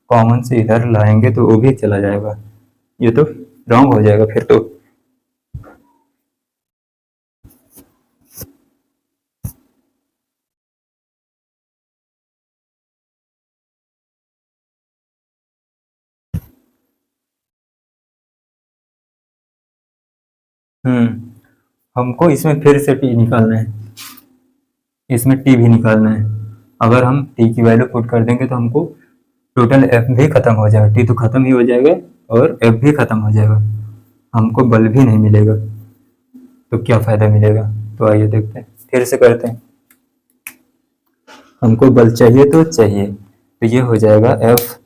कॉमन से इधर लाएंगे तो वो भी चला जाएगा, ये तो रॉन्ग हो जाएगा फिर तो। हमको इसमें फिर से टी निकालना है, इसमें टी भी निकालना है। अगर हम टी की वैल्यू पुट कर देंगे तो हमको टोटल एफ भी खत्म हो जाएगा, टी तो खत्म ही हो जाएगा और एफ भी खत्म हो जाएगा, हमको बल भी नहीं मिलेगा, तो क्या फायदा मिलेगा। तो आइए देखते हैं, फिर से करते हैं। हमको बल चाहिए तो चाहिए, तो ये हो जाएगा एफ,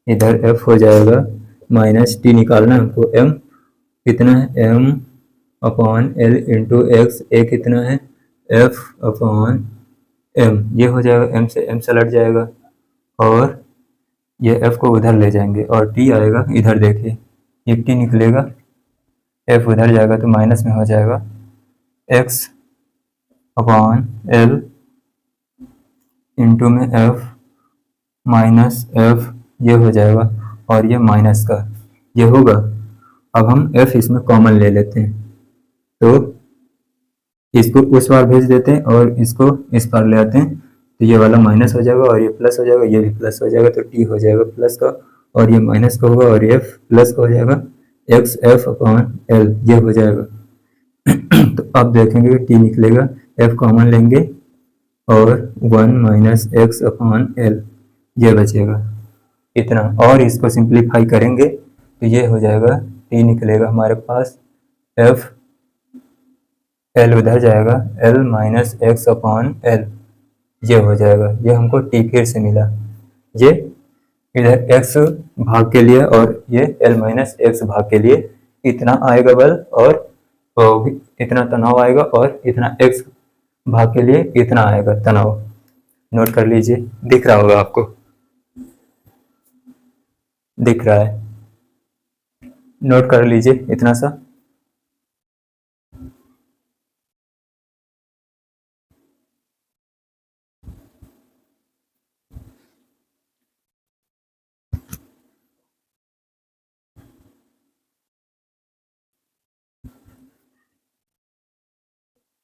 इधर एफ हो जाएगा माइनस टी निकालना है हमको, एम कितना है, M upon L into X, A कितना है, एफ अपॉन एम, ये हो जाएगा, एम से एम से लट जाएगा और ये एफ को उधर ले जाएंगे और टी आएगा इधर, देखिए ये टी निकलेगा, एफ उधर जाएगा तो माइनस में हो जाएगा एक्स अपॉन एल इंटू में एफ माइनस एफ, ये हो जाएगा और ये माइनस का ये होगा। अब हम एफ इसमें कॉमन ले लेते हैं, तो इसको उस बार भेज देते हैं और इसको इस बार ले आते हैं, तो ये वाला माइनस हो जाएगा और ये प्लस हो जाएगा, ये भी प्लस हो जाएगा, तो टी हो जाएगा प्लस का और ये माइनस का होगा और एफ प्लस का हो जाएगा, एक्स एफ अपॉन एल, ये हो जाएगा। तो अब देखेंगे कि टी निकलेगा, एफ कॉमन लेंगे और 1 माइनस एक्स अपॉन एल, ये बचेगा इतना, और इसको सिंप्लीफाई करेंगे तो ये हो जाएगा, टी निकलेगा हमारे पास एफ, एल उधर जाएगा, L minus x upon L, ये हो जाएगा, ये हमको टी फिर से मिला, ये इधर एक्स भाग के लिए और ये एल माइनस एक्स भाग के लिए इतना आएगा बल और इतना तनाव आएगा और इतना एक्स भाग के लिए इतना आएगा तनाव। नोट कर लीजिए, दिख रहा होगा आपको, दिख रहा है, नोट कर लीजिए इतना सा।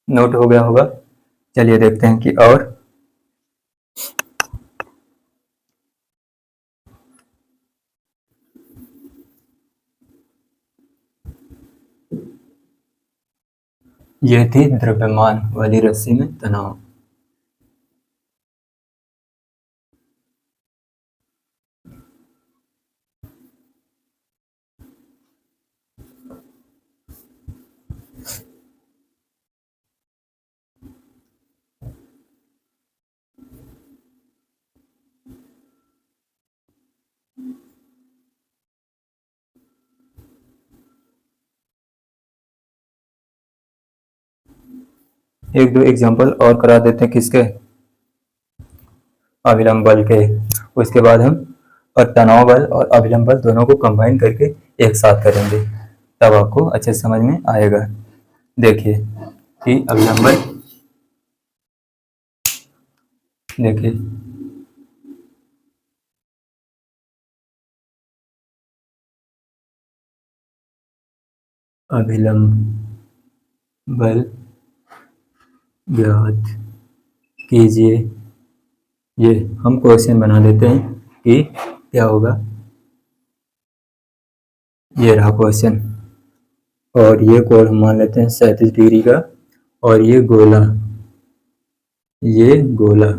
नोट हो गया होगा, चलिए देखते हैं कि और यह थी द्रव्यमान वाली रस्सी में तनाव। एक दो एग्जांपल और करा देते हैं, किसके, अभिलंब बल के, उसके बाद हम और तनाव बल और अभिलंब बल दोनों को कंबाइन करके एक साथ करेंगे, तब आपको अच्छे समझ में आएगा। देखिए कि अभिलंब बल, देखिए अभिलंब बल ज्ञात कीजिए, ये हम क्वेश्चन बना देते हैं कि क्या होगा, ये रहा क्वेश्चन और ये कोण हम मान लेते हैं 37 डिग्री का और ये गोला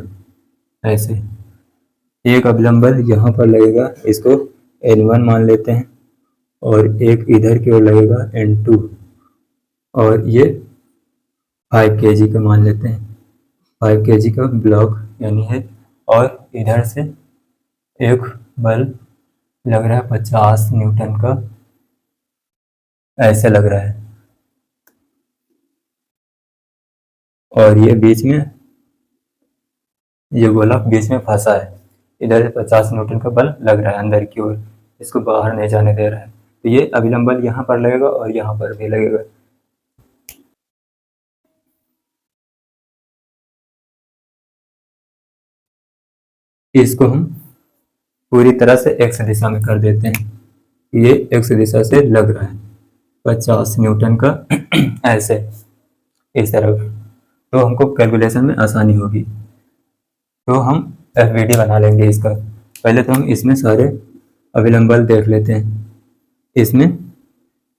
ऐसे, एक अभिलंब बल यहाँ पर लगेगा, इसको N1 मान लेते हैं और एक इधर की ओर लगेगा N2 और ये 5 kg का मान लेते हैं, 5 kg का ब्लॉक यानी है, और इधर से एक बल लग रहा है 50 न्यूटन का, ऐसे लग रहा है, और ये बीच में, ये गोला बीच में फंसा है, इधर से 50 न्यूटन का बल लग रहा है अंदर की ओर, इसको बाहर नहीं जाने दे रहा है, तो ये अभिलंब बल यहाँ पर लगेगा और यहाँ पर भी लगेगा। इसको हम पूरी तरह से एक्स दिशा में कर देते हैं। ये एक्स दिशा से लग रहा है 50 न्यूटन का ऐसे इस तरफ, तो हमको कैलकुलेशन में आसानी होगी। तो हम FVD बना लेंगे इसका। पहले तो हम इसमें सारे अविलंब बल देख लेते हैं। इसमें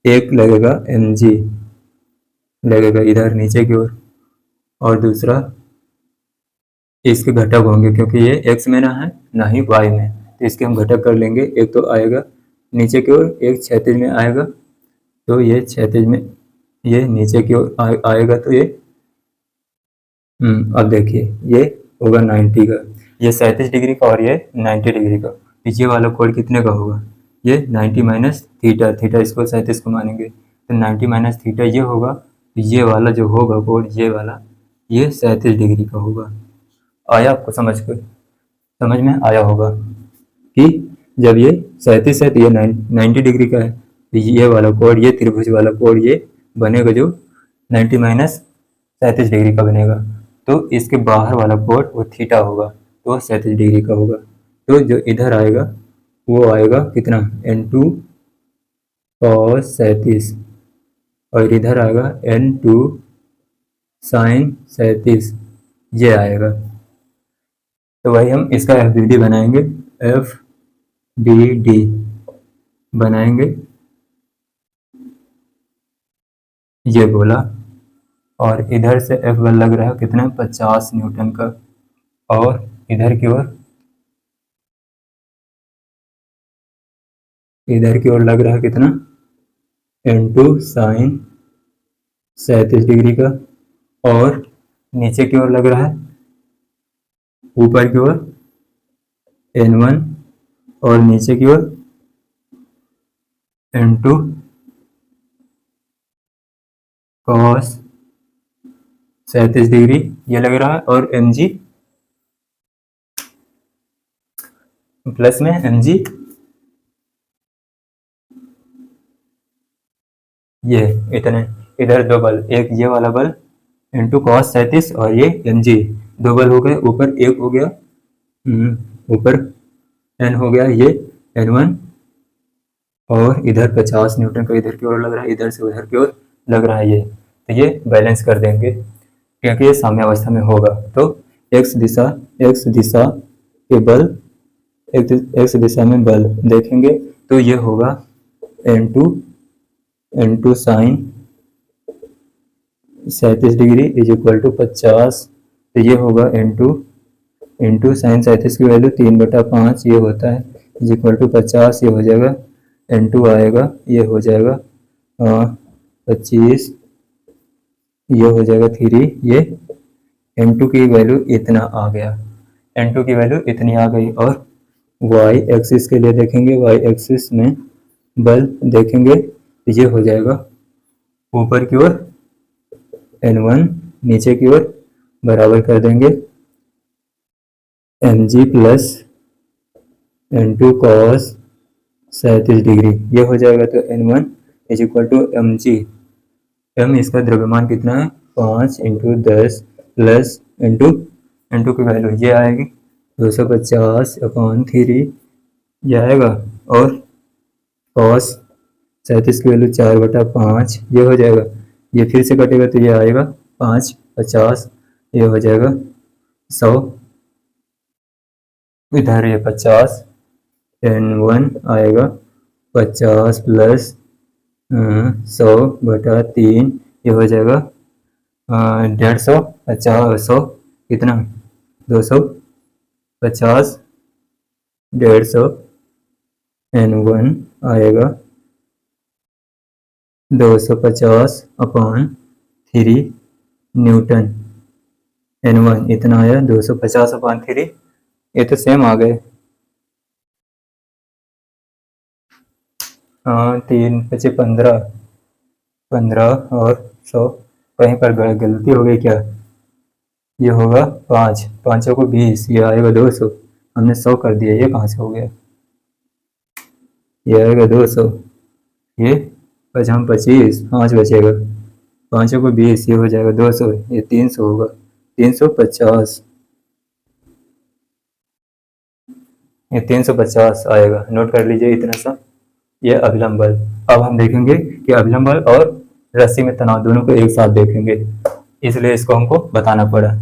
एक लगेगा mg लगेगा इधर नीचे की ओर, और दूसरा इसके घटक होंगे क्योंकि ये x में ना है ना ही y में, तो इसके हम घटक कर लेंगे। एक तो आएगा नीचे की ओर, एक क्षैतिज में आएगा, तो ये क्षैतिज में, ये नीचे की ओर आएगा, तो ये अब देखिए ये होगा 90 का, ये 37 डिग्री का और ये 90 डिग्री का। ये वाला कोण कितने का होगा? ये 90 माइनस थीटा, थीटा इसको 37 को मानेंगे तो 90 माइनस थीटा ये होगा। ये वाला जो होगा कोण, ये वाला, ये 37 डिग्री का होगा। आया आपको समझ में आया होगा कि जब ये 37 है तो ये 90 डिग्री का है, तो ये वाला कोण, ये त्रिभुज वाला कोण ये बनेगा जो 90 माइनस 37 डिग्री का बनेगा। तो इसके बाहर वाला कोण वो थीटा होगा, तो 37 डिग्री का होगा। तो जो इधर आएगा वो आएगा कितना, N2 cos 37, और इधर आएगा N2 sin 37, ये आएगा। तो वही हम इसका FBD बनाएंगे, FBD बनाएंगे, ये बोला। और इधर से F बल लग रहा है कितना, 50 न्यूटन का, और इधर की ओर लग रहा है कितना, N2 sin 37 डिग्री का, और नीचे की ओर लग रहा है, ऊपर की ओर N1, और नीचे की ओर N2 cos 37 डिग्री ये लग रहा है, और mg प्लस में mg ये इतने, इधर दो बल, एक ये वाला बल इंटू cos 37 और ये mg, दो बल हो गए। ऊपर एक हो गया, ऊपर n हो गया, ये N1, और इधर 50 न्यूटन का इधर की ओर लग रहा है, इधर से उधर की ओर लग रहा है ये, तो ये बैलेंस कर देंगे क्योंकि ये साम्यावस्था में होगा। तो x दिशा के बल, x दिशा में बल देखेंगे तो ये होगा N2 sine 37 degree is equal to 50, तो ये होगा N2 साइन 37 की वैल्यू 3/5 ये होता है, इज इक्वल टू 50, ये हो जाएगा N2 आएगा, ये हो जाएगा 25, ये हो जाएगा 3, ये N2 की वैल्यू इतना आ गया, N2 की वैल्यू इतनी आ गई। और y एक्सिस के लिए देखेंगे, y एक्सिस में बल देखेंगे तो ये हो जाएगा ऊपर की ओर N1, नीचे की ओर बराबर कर देंगे mg plus N2 cos 37 degree, ये हो जाएगा। तो N1 is equal to mg, m इसका द्रव्यमान कितना है 5 × 10 प्लस N2 की वैल्यू ये आएगी 250/3 ये आएगा, और cos 37 की वैल्यू 4/5 ये हो जाएगा, ये फिर से कटेगा तो ये आएगा 5 50, ये हो जाएगा 100, इधर ये 50, N1 आएगा 50 प्लस 100/3 ये हो जाएगा 150, 100 कितना 250, 150, N1 आएगा 250/3 न्यूटन, N1 इतना आया 250/3, ये तो सेम आ गए। 3 × 5 = 15 और 100, कहीं पर गलती हो गई क्या, ये होगा 5, 5 को 20, ये आएगा 200, हमने 100 कर दिया, ये कहाँ से हो गया, ये आएगा 200, ये 5 25, 5 बचेगा, 5 को 20, ये हो जाएगा 200, ये 300 होगा, 350। ये 350 आएगा, नोट कर लीजिए इतना सा। ये अभिलंब बल। अब हम देखेंगे कि अभिलंब बल और रस्सी में तनाव दोनों को एक साथ देखेंगे, इसलिए इसको हमको बताना पड़ा।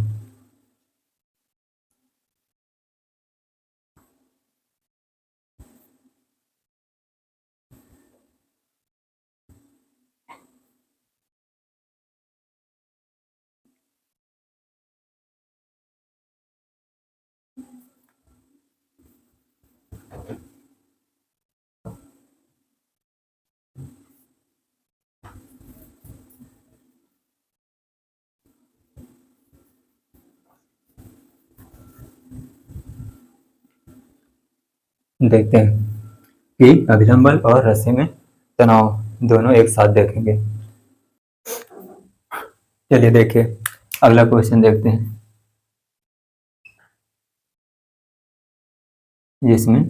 देखते हैं कि अभिलंब बल और रस्सी में तनाव दोनों एक साथ देखेंगे। चलिए देखिए, अगला क्वेश्चन देखते हैं, जिसमें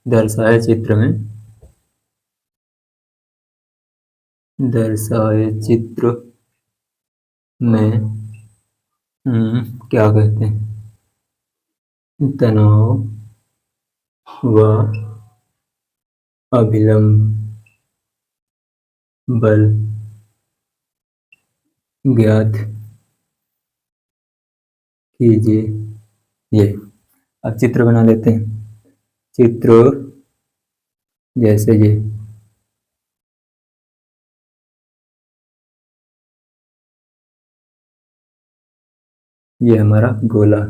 दर्शाए चित्र में, दर्शाए चित्र में क्या कहते हैं, तनाव व अभिलंब बल ज्ञात कीजिए। ये अब चित्र बना लेते हैं। चित्र जैसे ये हमारा गोला,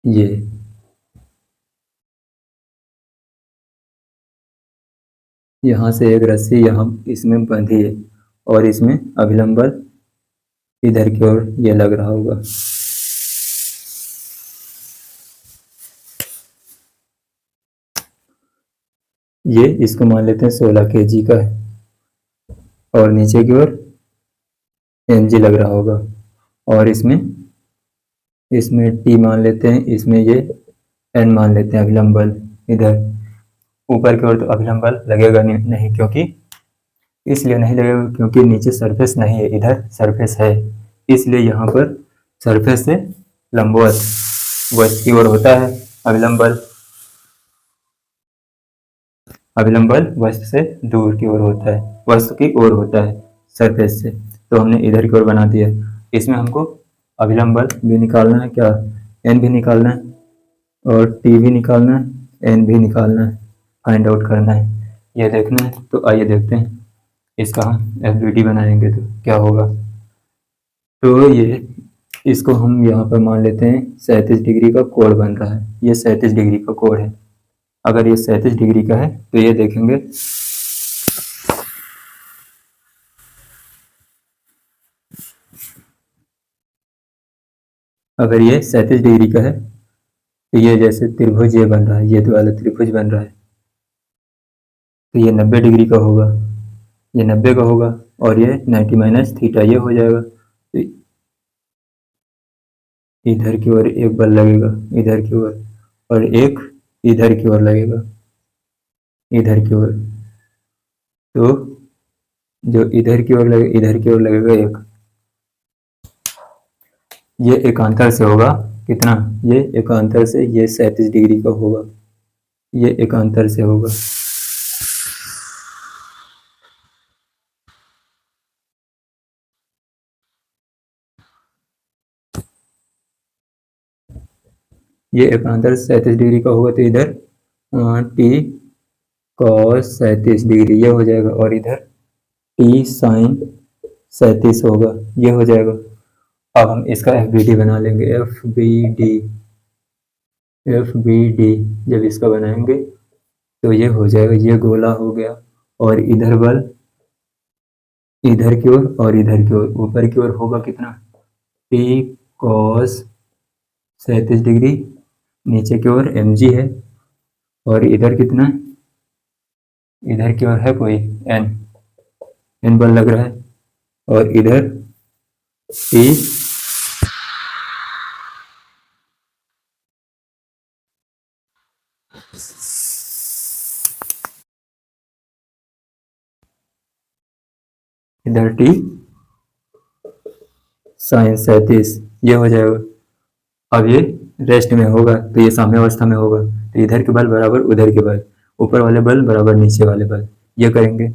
ये यहाँ से एक रस्सी यहाँ इसमें बंधी है और इसमें अभिलंब बल इधर की ओर ये लग रहा होगा। ये इसको मान लेते हैं 16 kg का है और नीचे की ओर mg लग रहा होगा, और इसमें इसमें t मान लेते हैं, इसमें ये n मान लेते हैं अभिलंब बल। इधर ऊपर की ओर तो अभिलंब बल लगेगा नहीं, क्योंकि इसलिए नहीं लगेगा क्योंकि नीचे सरफेस नहीं है, इधर सरफेस है, इसलिए यहाँ पर सरफेस से लंबवत वस्तु की ओर होता है अभिलंब बल। अभिलंब बल वस्तु से दूर की ओर होता है, वस्तु की ओर होता है सरफेस से। तो हमने इधर की ओर बना दिया। इसमें हमको अभिलंब बल भी निकालना है, क्या एन भी निकालना है और टी भी निकालना है, एन भी निकालना है, फाइंड आउट करना है, ये देखना है। तो आइए देखते हैं, इसका हम एफ बनाएंगे तो क्या होगा। तो ये इसको हम यहाँ पर मान लेते हैं 37 डिग्री का कोण बन रहा है, ये 37 डिग्री का कोण है। अगर ये 37 डिग्री का है तो ये देखेंगे अगर ये 37 डिग्री का है तो ये जैसे त्रिभुज ये बन रहा है, ये तो वाला त्रिभुज बन रहा है, तो ये 90 डिग्री का होगा, ये 90 का होगा और ये 90 माइनस थीटा ये हो जाएगा। तो इधर की ओर एक बल लगेगा, इधर की ओर, और एक इधर की ओर लगेगा, इधर की ओर। तो जो इधर की ओर लगे, इधर की ओर लगेगा एक, ये एकांतर से होगा कितना, ये एकांतर से ये 37 डिग्री का होगा, ये एकांतर से होगा। ये एकांतर 37 डिग्री का होगा, तो इधर टी कॉस 37 डिग्री ये हो जाएगा, और इधर टी साइन 37 होगा, ये हो जाएगा। अब हम इसका एफ बी डी बना लेंगे, F B D, F B D जब इसका बनाएंगे तो ये हो जाएगा, ये गोला हो गया, और इधर बल इधर की ओर और इधर की ओर, ऊपर की ओर होगा कितना, टी कॉस 37 डिग्री, नीचे की ओर एम जी है, और इधर कितना, इधर की ओर है कोई एन, एन बल लग रहा है, और इधर टी इधर टी साइन 37 ये हो जाएगा। अब ये रेस्ट में होगा तो ये साम्य अवस्था में होगा, तो इधर के बल बराबर उधर के बल, ऊपर वाले बल बराबर नीचे वाले बल, ये करेंगे।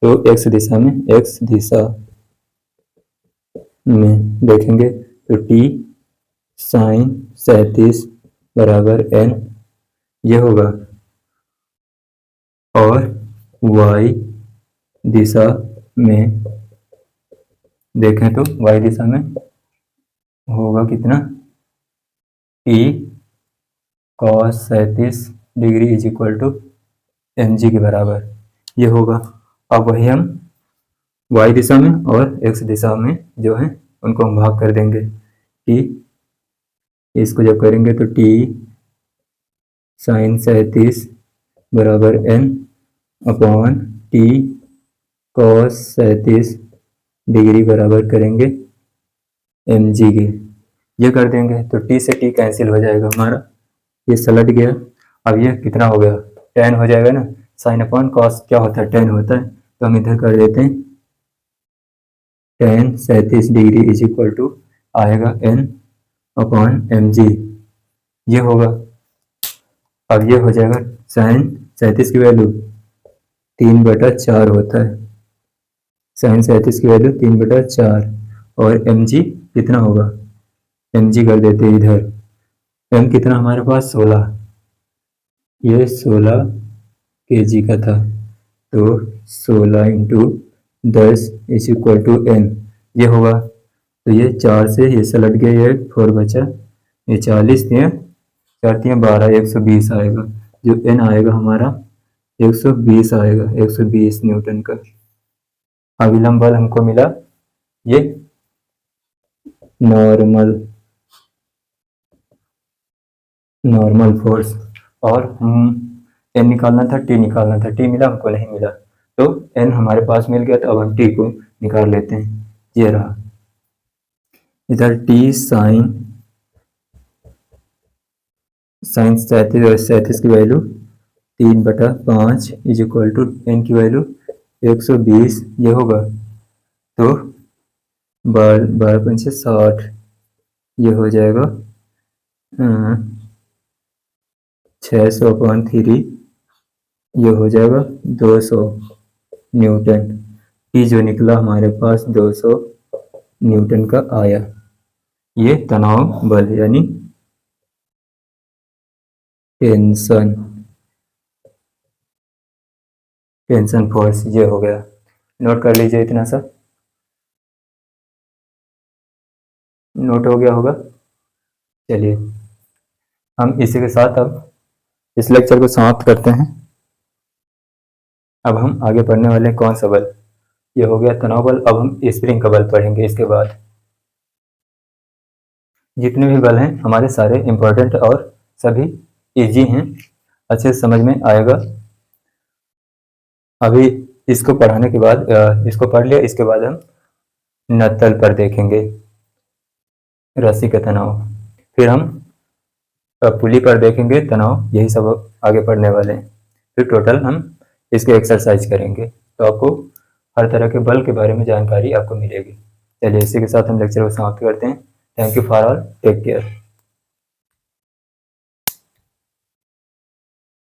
तो एक्स दिशा में, एक्स दिशा में देखेंगे तो टी साइन 37 बराबर एन ये होगा। और y दिशा में देखें तो y दिशा में होगा कितना, T cos 37 degree is equal to M G के बराबर ये होगा। अब वही हम y दिशा में और x दिशा में जो है उनको हम भाग कर देंगे। टी इसको जब करेंगे तो टी साइन 37 बराबर N upon T cos 37 degree बराबर करेंगे एम जी के, ये कर देंगे तो टी से टी कैंसिल हो जाएगा हमारा, ये सलट गया। अब ये कितना हो गया, टेन हो जाएगा ना, साइन अपॉन कॉस क्या होता है, टेन होता है, तो हम इधर कर देते हैं tan 37 degree is equal to आएगा एन अपॉन एम जी ये होगा। अब ये हो जाएगा साइन 37 की वैल्यू 3/4 होता है, साइन 37 की वैल्यू 3/4 और एम जी कितना होगा, एम जी कर देते हैं इधर, एम कितना हमारे पास 16, ये 16 kg का था, तो 16 into 10 is equal to N ये होगा। तो ये 4 से ये सलट गया, ये 4 बचा, ये 40 दिए 4 दिए 12, 120 आएगा, जो एन आएगा हमारा 120 आएगा, 120 न्यूटन का। अभिलंब बल हमको मिला ये नॉर्मल फोर्स, और हम एन निकालना था, टी निकालना था, टी मिला हमको नहीं मिला, तो एन हमारे पास मिल गया, तो अब हम टी को निकाल लेते हैं। ये रहा इधर टी साइन 37 और 37 की value 3/5 is equal to N की वैल्यू 120 ये होगा, तो 12×5 60 ये हो जाएगा 600/3 ये हो जाएगा 200 न्यूटन। टी जो निकला हमारे पास 200 न्यूटन का आया। ये तनाव बल यानी टेंशन फोर्स ये हो गया, नोट कर लीजिए इतना सा, नोट हो गया होगा। चलिए हम इसी के साथ अब इस लेक्चर को समाप्त करते हैं। अब हम आगे पढ़ने वाले हैं कौन सा बल, ये हो गया तनाव बल। अब हम स्प्रिंग का बल पढ़ेंगे इसके बाद। जितने भी बल हैं हमारे सारे इंपॉर्टेंट और सभी इजी हैं, अच्छे से समझ में आएगा। अभी इसको पढ़ाने के बाद इसको पढ़ लिया, इसके बाद हम नत्तल पर देखेंगे रस्सी का तनाव, फिर हम पुली पर देखेंगे तनाव, यही सब आगे पढ़ने वाले हैं। फिर टोटल हम इसके एक्सरसाइज करेंगे, तो आपको हर तरह के बल के बारे में जानकारी आपको मिलेगी। चलिए इसी के साथ हम लेक्चर को समाप्त करते हैं। Thank you for all, take care.